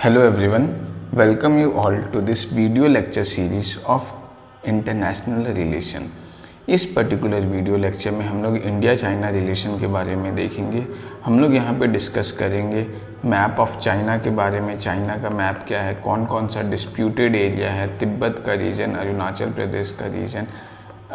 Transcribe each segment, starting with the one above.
Hello everyone, welcome you all to this video lecture series of international relation. इस particular video lecture में हम लोग India China relation के बारे में देखेंगे। हम लोग यहाँ पे डिस्कस करेंगे मैप ऑफ चाइना के बारे में, चाइना का मैप क्या है, कौन कौन सा डिस्प्यूटेड एरिया है, तिब्बत का रीजन, अरुणाचल प्रदेश का रीजन,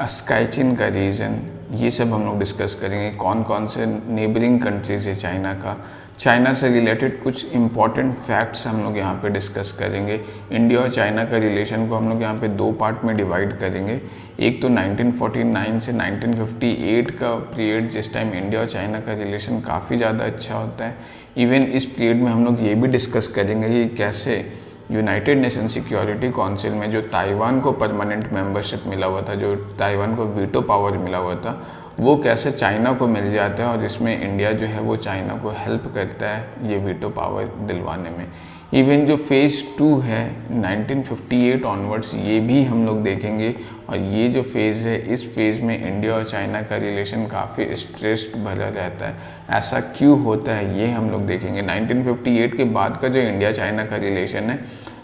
स्काईचिन का रीजन, ये सब हम लोग डिस्कस करेंगे। कौन कौन से नेबरिंग कंट्रीज़ है चाइना का, चाइना से रिलेटेड कुछ इम्पॉर्टेंट फैक्ट्स हम लोग यहाँ पे डिस्कस करेंगे। इंडिया और चाइना का रिलेशन को हम लोग यहाँ पे दो पार्ट में डिवाइड करेंगे। एक तो 1949 से 1958 का पीरियड, जिस टाइम इंडिया और चाइना का रिलेशन काफ़ी ज़्यादा अच्छा होता है। इवन इस पीरियड में हम लोग ये भी डिस्कस करेंगे कि कैसे यूनाइटेड नेशन सिक्योरिटी काउंसिल में जो ताइवान को परमानेंट मेंबरशिप मिला हुआ था, जो ताइवान को वीटो पावर मिला हुआ था, वो कैसे चाइना को मिल जाता है और इसमें इंडिया जो है वो चाइना को हेल्प करता है ये वीटो पावर दिलवाने में। इवन जो फेज़ 2 है 1958 ऑनवर्ड्स, ये भी हम लोग देखेंगे। और ये जो फेज़ है, इस फेज़ में इंडिया और चाइना का रिलेशन काफ़ी स्ट्रेस्ड भरा रहता है। ऐसा क्यों होता है ये हम लोग देखेंगे। 1958 के बाद का जो इंडिया चाइना का रिलेशन है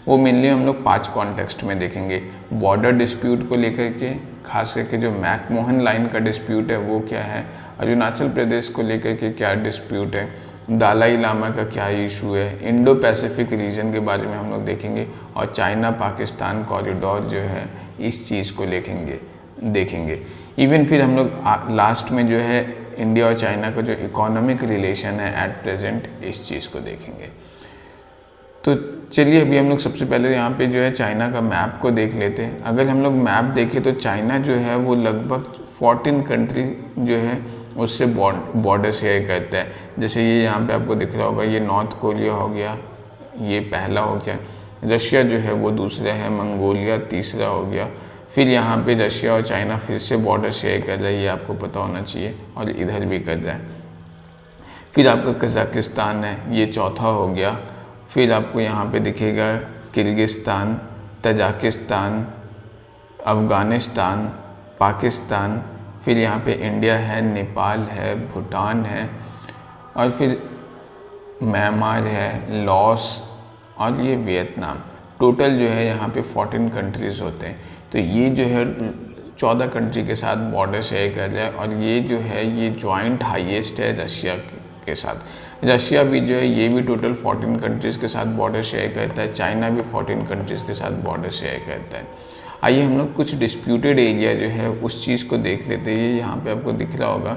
वो मेनली हम लोग 5 कॉन्टेक्स्ट में देखेंगे। बॉर्डर डिस्प्यूट को लेकर के, खास करके जो मैकमोहन लाइन का डिस्प्यूट है वो क्या है, अरुणाचल प्रदेश को लेकर के क्या डिस्प्यूट है, दलाई लामा का क्या इशू है, इंडो पैसिफिक रीजन के बारे में हम लोग देखेंगे, और चाइना पाकिस्तान कॉरिडोर जो है इस चीज़ को देखेंगे। इवन फिर हम लोग लास्ट में जो है इंडिया और चाइना का जो इकोनॉमिक रिलेशन है एट प्रेजेंट, इस चीज़ को देखेंगे। तो चलिए अभी हम लोग सबसे पहले यहाँ पे जो है चाइना का मैप को देख लेते हैं। अगर हम लोग मैप देखें तो चाइना जो है वो लगभग 14 कंट्री जो है उससे बॉर्डर शेयर करता है। जैसे ये यहाँ पे आपको दिख रहा होगा, ये नॉर्थ कोरिया हो गया, ये पहला हो गया, रशिया जो है वो दूसरा है, मंगोलिया तीसरा हो गया। फिर यहाँ पे रशिया और चाइना फिर से बॉर्डर शेयर कर रहा है, ये आपको पता होना चाहिए, और इधर भी कर रहा है। फिर आपका कजाकिस्तान है, ये चौथा हो गया। फिर आपको यहाँ पे दिखेगा किर्गिस्तान, तजाकिस्तान, अफ़गानिस्तान, पाकिस्तान। फिर यहाँ पे इंडिया है, नेपाल है, भूटान है, और फिर म्यांमार है, लाओस, और ये वियतनाम। टोटल जो है यहाँ पे 14 कंट्रीज़ होते हैं। तो ये जो है 14 कंट्री के साथ बॉर्डर शेयर कर रहा है, और ये जो है ये जॉइंट हाईएस्ट है रशिया के साथ। रशिया भी जो है ये भी टोटल 14 कंट्रीज़ के साथ बॉर्डर शेयर करता है। चाइना भी 14 कंट्रीज़ के साथ बॉर्डर शेयर करता है। आइए हम लोग कुछ डिस्प्यूटेड एरिया जो है उस चीज़ को देख लेते हैं। ये यहाँ पे आपको दिख रहा होगा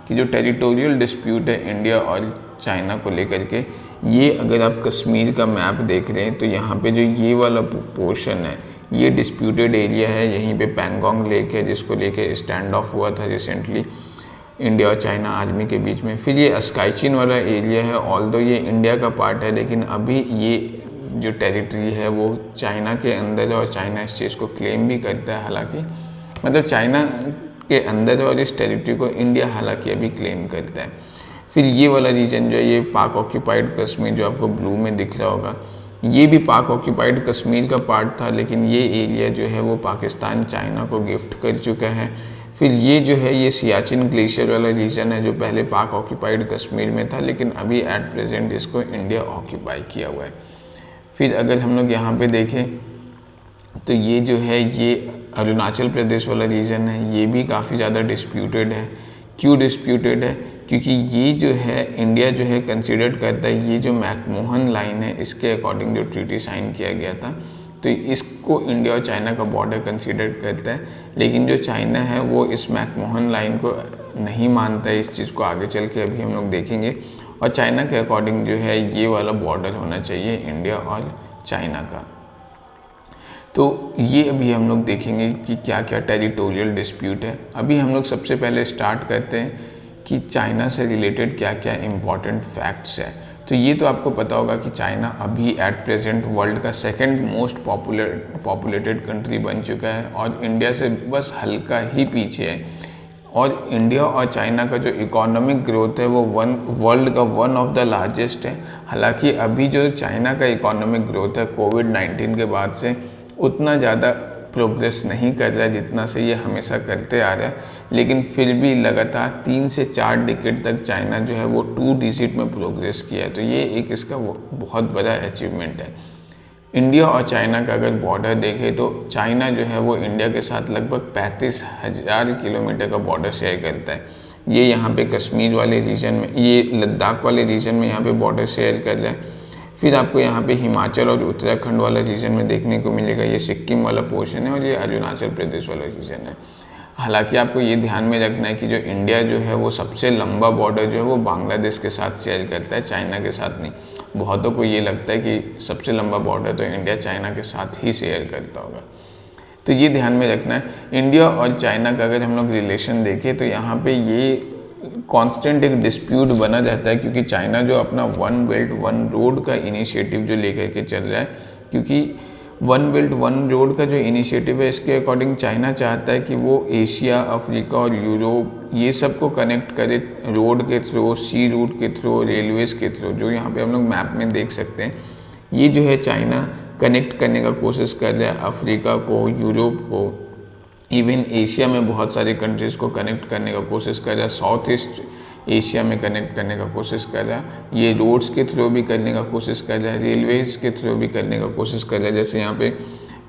कि जो टेरिटोरियल डिस्प्यूट है इंडिया और चाइना को लेकर के, ये अगर आप कश्मीर का मैप देख रहे हैं तो यहाँ पे जो ये वाला पोर्शन है ये डिस्प्यूटेड एरिया है। यहीं पे पैंगोंग लेक है जिसको लेके स्टैंड ऑफ हुआ था रिसेंटली इंडिया और चाइना आर्मी के बीच में। फिर ये स्काईचिन वाला एरिया है, ऑल्दो ये इंडिया का पार्ट है, लेकिन अभी ये जो टेरिटरी है वो चाइना के अंदर है, और चाइना इस चीज़ को क्लेम भी करता है। हालांकि मतलब चाइना के अंदर है और इस टेरिटरी को इंडिया हालांकि अभी क्लेम करता है। फिर ये वाला रीजन जो है ये पाक ऑक्यूपाइड कश्मीर, जो आपको ब्लू में दिख रहा होगा, ये भी पाक ऑक्यूपाइड कश्मीर का पार्ट था, लेकिन ये एरिया जो है वो पाकिस्तान चाइना को गिफ्ट कर चुका है। फिर ये जो है ये सियाचिन ग्लेशियर वाला रीजन है जो पहले पाक ऑक्यूपाइड कश्मीर में था, लेकिन अभी एट प्रेजेंट इसको इंडिया ऑक्यूपाई किया हुआ है। फिर अगर हम लोग यहाँ पे देखें तो ये जो है ये अरुणाचल प्रदेश वाला रीजन है, ये भी काफ़ी ज़्यादा डिस्प्यूटेड है। क्यों डिस्प्यूटेड है? क्योंकि ये जो है इंडिया जो है कंसिडर करता है, ये जो मैकमोहन लाइन है इसके अकॉर्डिंग जो ट्रीटी साइन किया गया था, तो इसको इंडिया और चाइना का बॉर्डर कंसीडर करता है। लेकिन जो चाइना है वो इस मैकमोहन लाइन को नहीं मानता है। इस चीज़ को आगे चल के अभी हम लोग देखेंगे। और चाइना के अकॉर्डिंग जो है ये वाला बॉर्डर होना चाहिए इंडिया और चाइना का। तो ये अभी हम लोग देखेंगे कि क्या क्या टेरिटोरियल डिस्प्यूट है। अभी हम लोग सबसे पहले स्टार्ट करते हैं कि चाइना से रिलेटेड क्या क्या इम्पॉर्टेंट फैक्ट्स है। तो ये तो आपको पता होगा कि चाइना अभी एट प्रेजेंट वर्ल्ड का सेकंड मोस्ट पॉपुलेटेड कंट्री बन चुका है, और इंडिया से बस हल्का ही पीछे है। और इंडिया और चाइना का जो इकोनॉमिक ग्रोथ है वो वर्ल्ड का वन ऑफ द लार्जेस्ट है। हालांकि अभी जो चाइना का इकोनॉमिक ग्रोथ है कोविड-19 के बाद से उतना ज़्यादा प्रोग्रेस नहीं कर रहा है जितना से ये हमेशा करते आ रहा है, लेकिन फिर भी लगातार 3 से 4 डिकेड तक चाइना जो है वो 2 डिजिट में प्रोग्रेस किया है। तो ये एक इसका बहुत बड़ा अचीवमेंट है। इंडिया और चाइना का अगर बॉर्डर देखें तो चाइना जो है वो इंडिया के साथ लगभग 35,000 किलोमीटर का बॉर्डर शेयर करता है। ये यहाँ पे कश्मीर वाले रीजन में, ये लद्दाख वाले रीजन में यहाँ पे बॉर्डर शेयर कर रहा है। फिर आपको यहाँ पे हिमाचल और उत्तराखंड वाला रीजन में देखने को मिलेगा, ये सिक्किम वाला पोर्शन है और ये अरुणाचल प्रदेश वाला रीजन है। हालांकि आपको ये ध्यान में रखना है कि जो इंडिया जो है वो सबसे लंबा बॉर्डर जो है वो बांग्लादेश के साथ शेयर करता है, चाइना के साथ नहीं। बहुतों को ये लगता है कि सबसे लंबा बॉर्डर तो इंडिया चाइना के साथ ही शेयर करता होगा, तो ये ध्यान में रखना है। इंडिया और चाइना का अगर हम लोग रिलेशन देखें तो यहाँ पे ये कांस्टेंट एक डिस्प्यूट बना रहता है, क्योंकि चाइना जो अपना वन बेल्ट वन रोड का इनिशिएटिव जो लेकर के चल रहा है, क्योंकि वन बेल्ट वन रोड का जो इनिशिएटिव है इसके अकॉर्डिंग चाइना चाहता है कि वो एशिया, अफ्रीका और यूरोप ये सबको कनेक्ट करे रोड के थ्रू, सी रूट के थ्रू, रेलवेज़ के थ्रू। जो यहाँ पे हम लोग मैप में देख सकते हैं, ये जो है चाइना कनेक्ट करने का कोशिश कर रहा है अफ्रीका को, यूरोप को, इवन एशिया में बहुत सारे कंट्रीज़ को कनेक्ट करने का कोशिश कर रहा है, साउथ ईस्ट एशिया में कनेक्ट करने का कोशिश कर रहा है। ये रोड्स के थ्रू भी करने का कोशिश कर रहा है, रेलवेज़ के थ्रू भी करने का कोशिश कर रहा है। जैसे यहाँ पे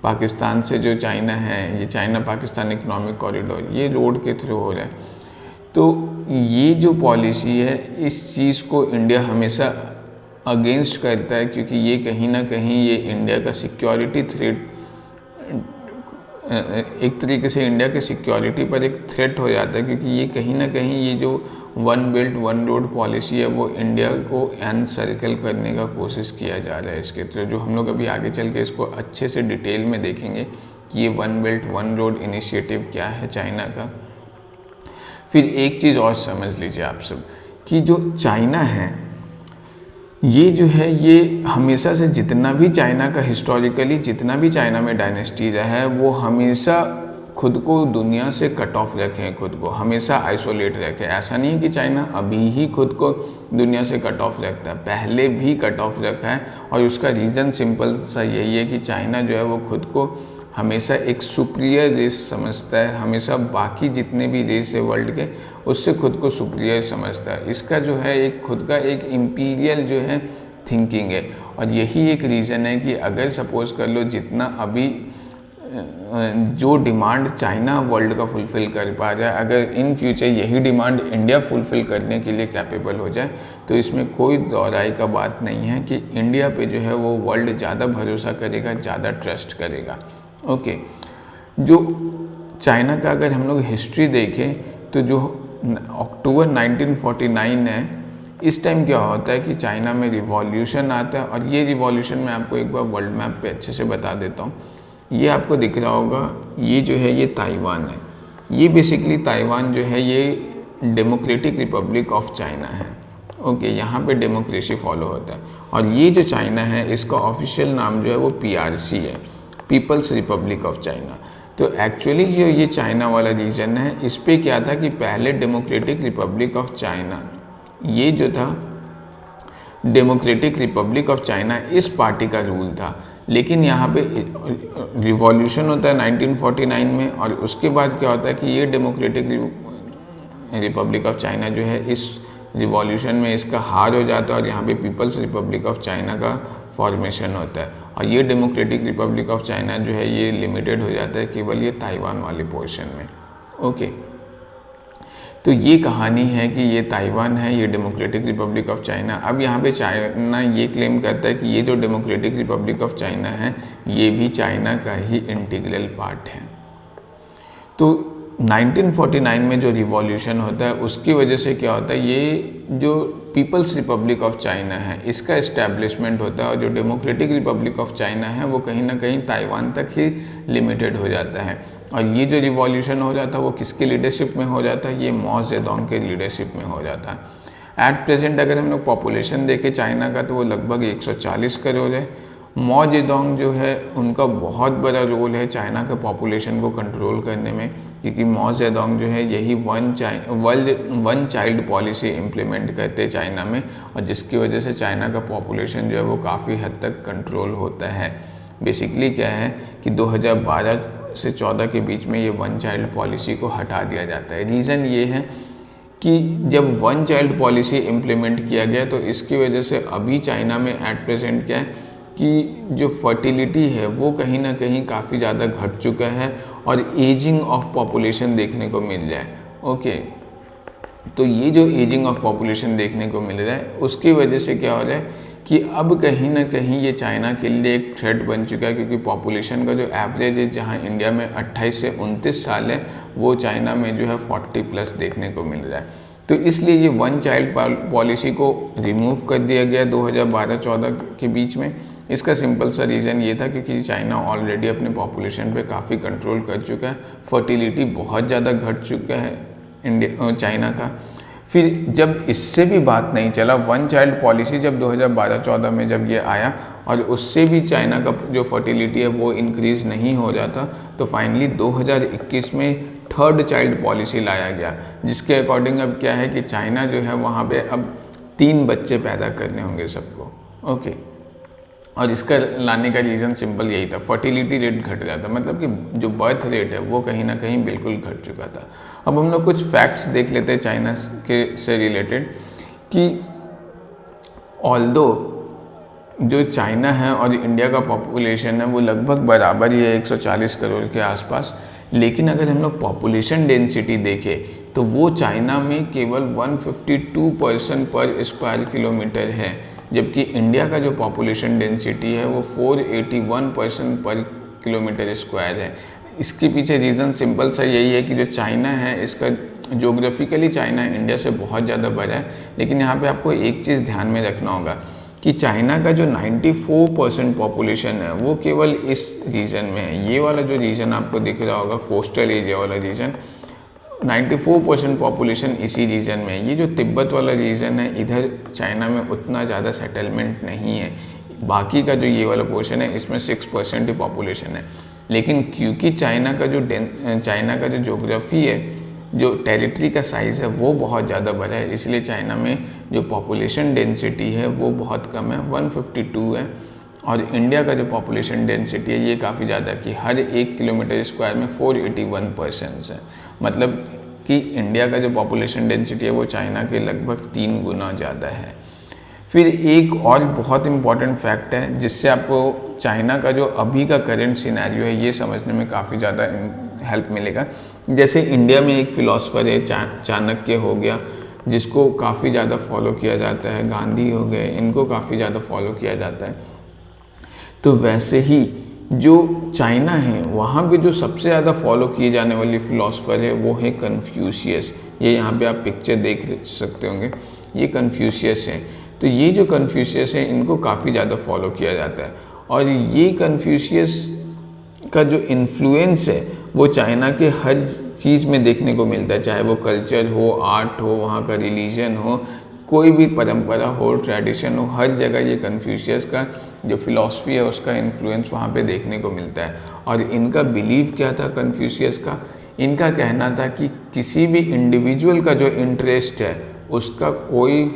पाकिस्तान से जो चाइना है, ये चाइना पाकिस्तान इकोनॉमिक कॉरिडोर, ये रोड के थ्रू हो रहा है। तो ये जो पॉलिसी है, इस चीज़ को इंडिया हमेशा अगेंस्ट करता है, क्योंकि ये कहीं ना कहीं ये इंडिया का सिक्योरिटी थ्रेट, एक तरीके से इंडिया के सिक्योरिटी पर एक थ्रेट हो जाता है, क्योंकि ये कहीं ना कहीं ये जो one belt one road policy है वो इंडिया को एनसर्कल करने का कोशिश किया जा रहा है इसके थ्रू। जो हम लोग अभी आगे चल के इसको अच्छे से डिटेल में देखेंगे कि ये one belt one road initiative क्या है चाइना का। फिर एक चीज़ और समझ लीजिए आप सब कि जो चाइना है ये जो है, ये हमेशा से जितना भी चाइना का हिस्टोरिकली जितना भी चाइना में डायनेस्टी रहा है, वो हमेशा खुद को दुनिया से कट ऑफ रखे, खुद को हमेशा आइसोलेट रखे। ऐसा नहीं है कि चाइना अभी ही खुद को दुनिया से कट ऑफ रखता है, पहले भी कट ऑफ रखा है। और उसका रीज़न सिंपल सा यही है कि चाइना जो है वो खुद को हमेशा एक सुपीरियर रेस समझता है, हमेशा बाकी जितने भी रेस है वर्ल्ड के उससे खुद को सुपीरियर समझता है। इसका जो है एक खुद का एक इम्पीरियल जो है थिंकिंग है। और यही एक रीज़न है कि अगर सपोज़ कर लो जितना अभी जो डिमांड चाइना वर्ल्ड का फुलफ़िल कर पा रहा है, अगर इन फ्यूचर यही डिमांड इंडिया फुलफ़िल करने के लिए कैपेबल हो जाए, तो इसमें कोई दोहराई का बात नहीं है कि इंडिया पे जो है वो वर्ल्ड ज़्यादा भरोसा करेगा, ज़्यादा ट्रस्ट करेगा। ओके, जो चाइना का अगर हम लोग हिस्ट्री देखें तो जो अक्टूबर 1949 है, इस टाइम क्या होता है कि चाइना में रिवॉल्यूशन आता है। और ये रिवॉल्यूशन मैं आपको एक बार वर्ल्ड मैप पे अच्छे से बता देता हूँ। ये आपको दिख रहा होगा, ये जो है ये ताइवान है। ये बेसिकली ताइवान जो है ये डेमोक्रेटिक रिपब्लिक ऑफ चाइना है। ओके, यहाँ पे डेमोक्रेसी फॉलो होता है। और ये जो चाइना है इसका ऑफिशियल नाम जो है वो PRC है, पीपल्स रिपब्लिक ऑफ चाइना। तो एक्चुअली जो ये चाइना वाला रीजन है, इस पे क्या था कि पहले डेमोक्रेटिक रिपब्लिक ऑफ चाइना, ये जो था डेमोक्रेटिक रिपब्लिक ऑफ चाइना, इस पार्टी का रूल था। लेकिन यहाँ पे रिवॉल्यूशन होता है 1949 में, और उसके बाद क्या होता है कि ये डेमोक्रेटिक रिपब्लिक ऑफ चाइना जो है इस रिवॉल्यूशन में इसका हार हो जाता है और यहाँ पे पीपल्स रिपब्लिक ऑफ चाइना का फॉर्मेशन होता है। और ये डेमोक्रेटिक रिपब्लिक ऑफ चाइना जो है ये लिमिटेड हो जाता है केवल ये ताइवान वाले पोर्शन में। ओके, तो ये कहानी है कि ये ताइवान है, ये डेमोक्रेटिक रिपब्लिक ऑफ चाइना। अब यहाँ पे चाइना ये क्लेम करता है कि ये जो डेमोक्रेटिक रिपब्लिक ऑफ चाइना है ये भी चाइना का ही इंटीग्रल पार्ट है। तो 1949 में जो रिवॉल्यूशन होता है उसकी वजह से क्या होता है, ये जो पीपल्स रिपब्लिक ऑफ चाइना है इसका इस्टेब्लिशमेंट होता है, और जो डेमोक्रेटिक रिपब्लिक ऑफ चाइना है वो कहीं ना कहीं ताइवान तक ही लिमिटेड हो जाता है। और ये जो रिवॉल्यूशन हो जाता है वो किसके लीडरशिप में हो जाता है, ये माओ जेडोंग के लीडरशिप में हो जाता है। एट प्रेजेंट अगर हम लोग पॉपुलेशन देखें चाइना का तो वो लगभग 140 करोड़ है। माओ जेडोंग जो है उनका बहुत बड़ा रोल है चाइना के पॉपुलेशन को कंट्रोल करने में, क्योंकि माओ जेडोंग जो है यही वन चाइल्ड पॉलिसी इम्प्लीमेंट करते हैं चाइना में, और जिसकी वजह से चाइना का पॉपुलेशन जो है वो काफ़ी हद तक कंट्रोल होता है। बेसिकली क्या है कि 2012 से 14 के बीच में ये वन चाइल्ड पॉलिसी को हटा दिया जाता है। रीज़न ये है कि जब वन चाइल्ड पॉलिसी इम्प्लीमेंट किया गया तो इसकी वजह से अभी चाइना में एट प्रेजेंट क्या है कि जो फर्टिलिटी है वो कहीं ना कहीं काफ़ी ज़्यादा घट चुका है और एजिंग ऑफ पॉपुलेशन देखने को मिल जाए। ओके, तो ये जो एजिंग ऑफ पॉपुलेशन देखने को मिल रहा है उसकी वजह से क्या हो रहा है कि अब कहीं ना कहीं ये चाइना के लिए एक थ्रेट बन चुका है, क्योंकि पॉपुलेशन का जो एवरेज है जहाँ इंडिया में 28 से 29 साल है वो चाइना में जो है 40+ देखने को मिल रहा है। तो इसलिए ये वन चाइल्ड पॉलिसी को रिमूव कर दिया गया 2012-14 के बीच में। इसका सिंपल सा रीज़न ये था क्योंकि चाइना ऑलरेडी अपने पॉपुलेशन पे काफ़ी कंट्रोल कर चुका है, फर्टिलिटी बहुत ज़्यादा घट चुका है चाइना का। फिर जब इससे भी बात नहीं चला, वन चाइल्ड पॉलिसी जब 2012-14 में जब ये आया और उससे भी चाइना का जो फर्टिलिटी है वो इंक्रीज़ नहीं हो जाता, तो फाइनली 2021 में थर्ड चाइल्ड पॉलिसी लाया गया, जिसके अकॉर्डिंग अब क्या है कि चाइना जो है वहाँ पे अब 3 बच्चे पैदा करने होंगे सबको। ओके, और इसका लाने का रीज़न सिंपल यही था, फर्टिलिटी रेट घट जाता, मतलब कि जो बर्थ रेट है वो कहीं ना कहीं बिल्कुल घट चुका था। अब हम लोग कुछ फैक्ट्स देख लेते हैं चाइना के से रिलेटेड कि ऑल्दो जो चाइना है और इंडिया का पॉपुलेशन है वो लगभग बराबर ही है, 140 करोड़ के आसपास, लेकिन अगर हम लोग पॉपुलेशन डेंसिटी देखें तो वो चाइना में केवल 152% पर स्क्वायर किलोमीटर है, जबकि इंडिया का जो पॉपुलेशन डेंसिटी है वो 481% पर किलोमीटर स्क्वायर है। इसके पीछे रीज़न सिंपल सा यही है कि जो चाइना है इसका जोग्राफिकली चाइना इंडिया से बहुत ज़्यादा बड़ा है, लेकिन यहाँ पे आपको एक चीज़ ध्यान में रखना होगा कि चाइना का जो 94% पॉपुलेशन है वो केवल इस रीजन में है। ये वाला जो रीजन आपको दिख रहा होगा, कोस्टल एरिया वाला रीजन, 94% पॉपुलेशन इसी रीजन में है। ये जो तिब्बत वाला रीजन है इधर चाइना में उतना ज़्यादा सेटलमेंट नहीं है, बाकी का जो ये वाला पोर्शन है इसमें 6% ही पॉपुलेशन है। लेकिन क्योंकि चाइना का जो जोग्राफी है, जो टेरिटरी का साइज़ है वो बहुत ज़्यादा बड़ा है, इसलिए चाइना में जो पॉपुलेशन डेंसिटी है वो बहुत कम है, 152 है। और इंडिया का जो पॉपुलेशन डेंसिटी है ये काफ़ी ज़्यादा, कि हर 1 किलोमीटर स्क्वायर में 481 पर्सन्स है, मतलब कि इंडिया का जो पॉपुलेशन डेंसिटी है वो चाइना के लगभग 3 गुना ज़्यादा है। फिर एक और बहुत इम्पॉर्टेंट फैक्ट है जिससे आपको चाइना का जो अभी का करंट सिनेरियो है ये समझने में काफ़ी ज़्यादा हेल्प मिलेगा। जैसे इंडिया में एक फ़िलासफ़र है चाणक्य हो गया, जिसको काफ़ी ज़्यादा फॉलो किया जाता है, गांधी हो गए, इनको काफ़ी ज़्यादा फॉलो किया जाता है। तो वैसे ही जो चाइना है वहाँ पे जो सबसे ज़्यादा फॉलो किए जाने वाली फ़िलासफ़र है वो है कन्फ्यूशियस। ये यहाँ पे आप पिक्चर देख सकते होंगे, ये कन्फ्यूशियस है। तो ये जो कन्फ्यूशियस है इनको काफ़ी ज़्यादा फॉलो किया जाता है, और ये कन्फ्यूशियस का जो इन्फ्लुएंस है वो चाइना के हर चीज़ में देखने को मिलता है, चाहे वो कल्चर हो, आर्ट हो, वहाँ का रिलीजन हो, कोई भी परंपरा हो, ट्रेडिशन हो, हर जगह ये कन्फ्यूशियस का जो फिलॉसफी है उसका इन्फ्लुएंस वहाँ पे देखने को मिलता है। और इनका बिलीव क्या था कन्फ्यूशियस का? इनका कहना था कि किसी भी इंडिविजुअल का जो इंटरेस्ट है उसका कोई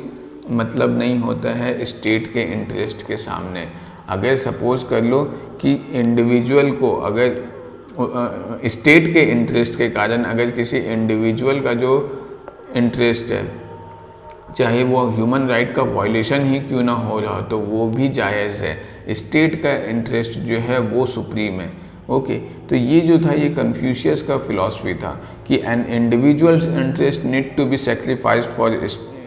मतलब नहीं होता है स्टेट के इंटरेस्ट के सामने। अगर सपोज कर लो कि इंडिविजुअल को अगर स्टेट के इंटरेस्ट के कारण अगर किसी इंडिविजुअल का जो इंटरेस्ट है, चाहे वो ह्यूमन राइट का वायलेशन ही क्यों ना हो रहा, तो वो भी जायज़ है। स्टेट का इंटरेस्ट जो है वो सुप्रीम है। ओके, तो ये जो था ये कन्फ्यूशियस का फिलॉसफी था कि an individuals interest need to be sacrificed for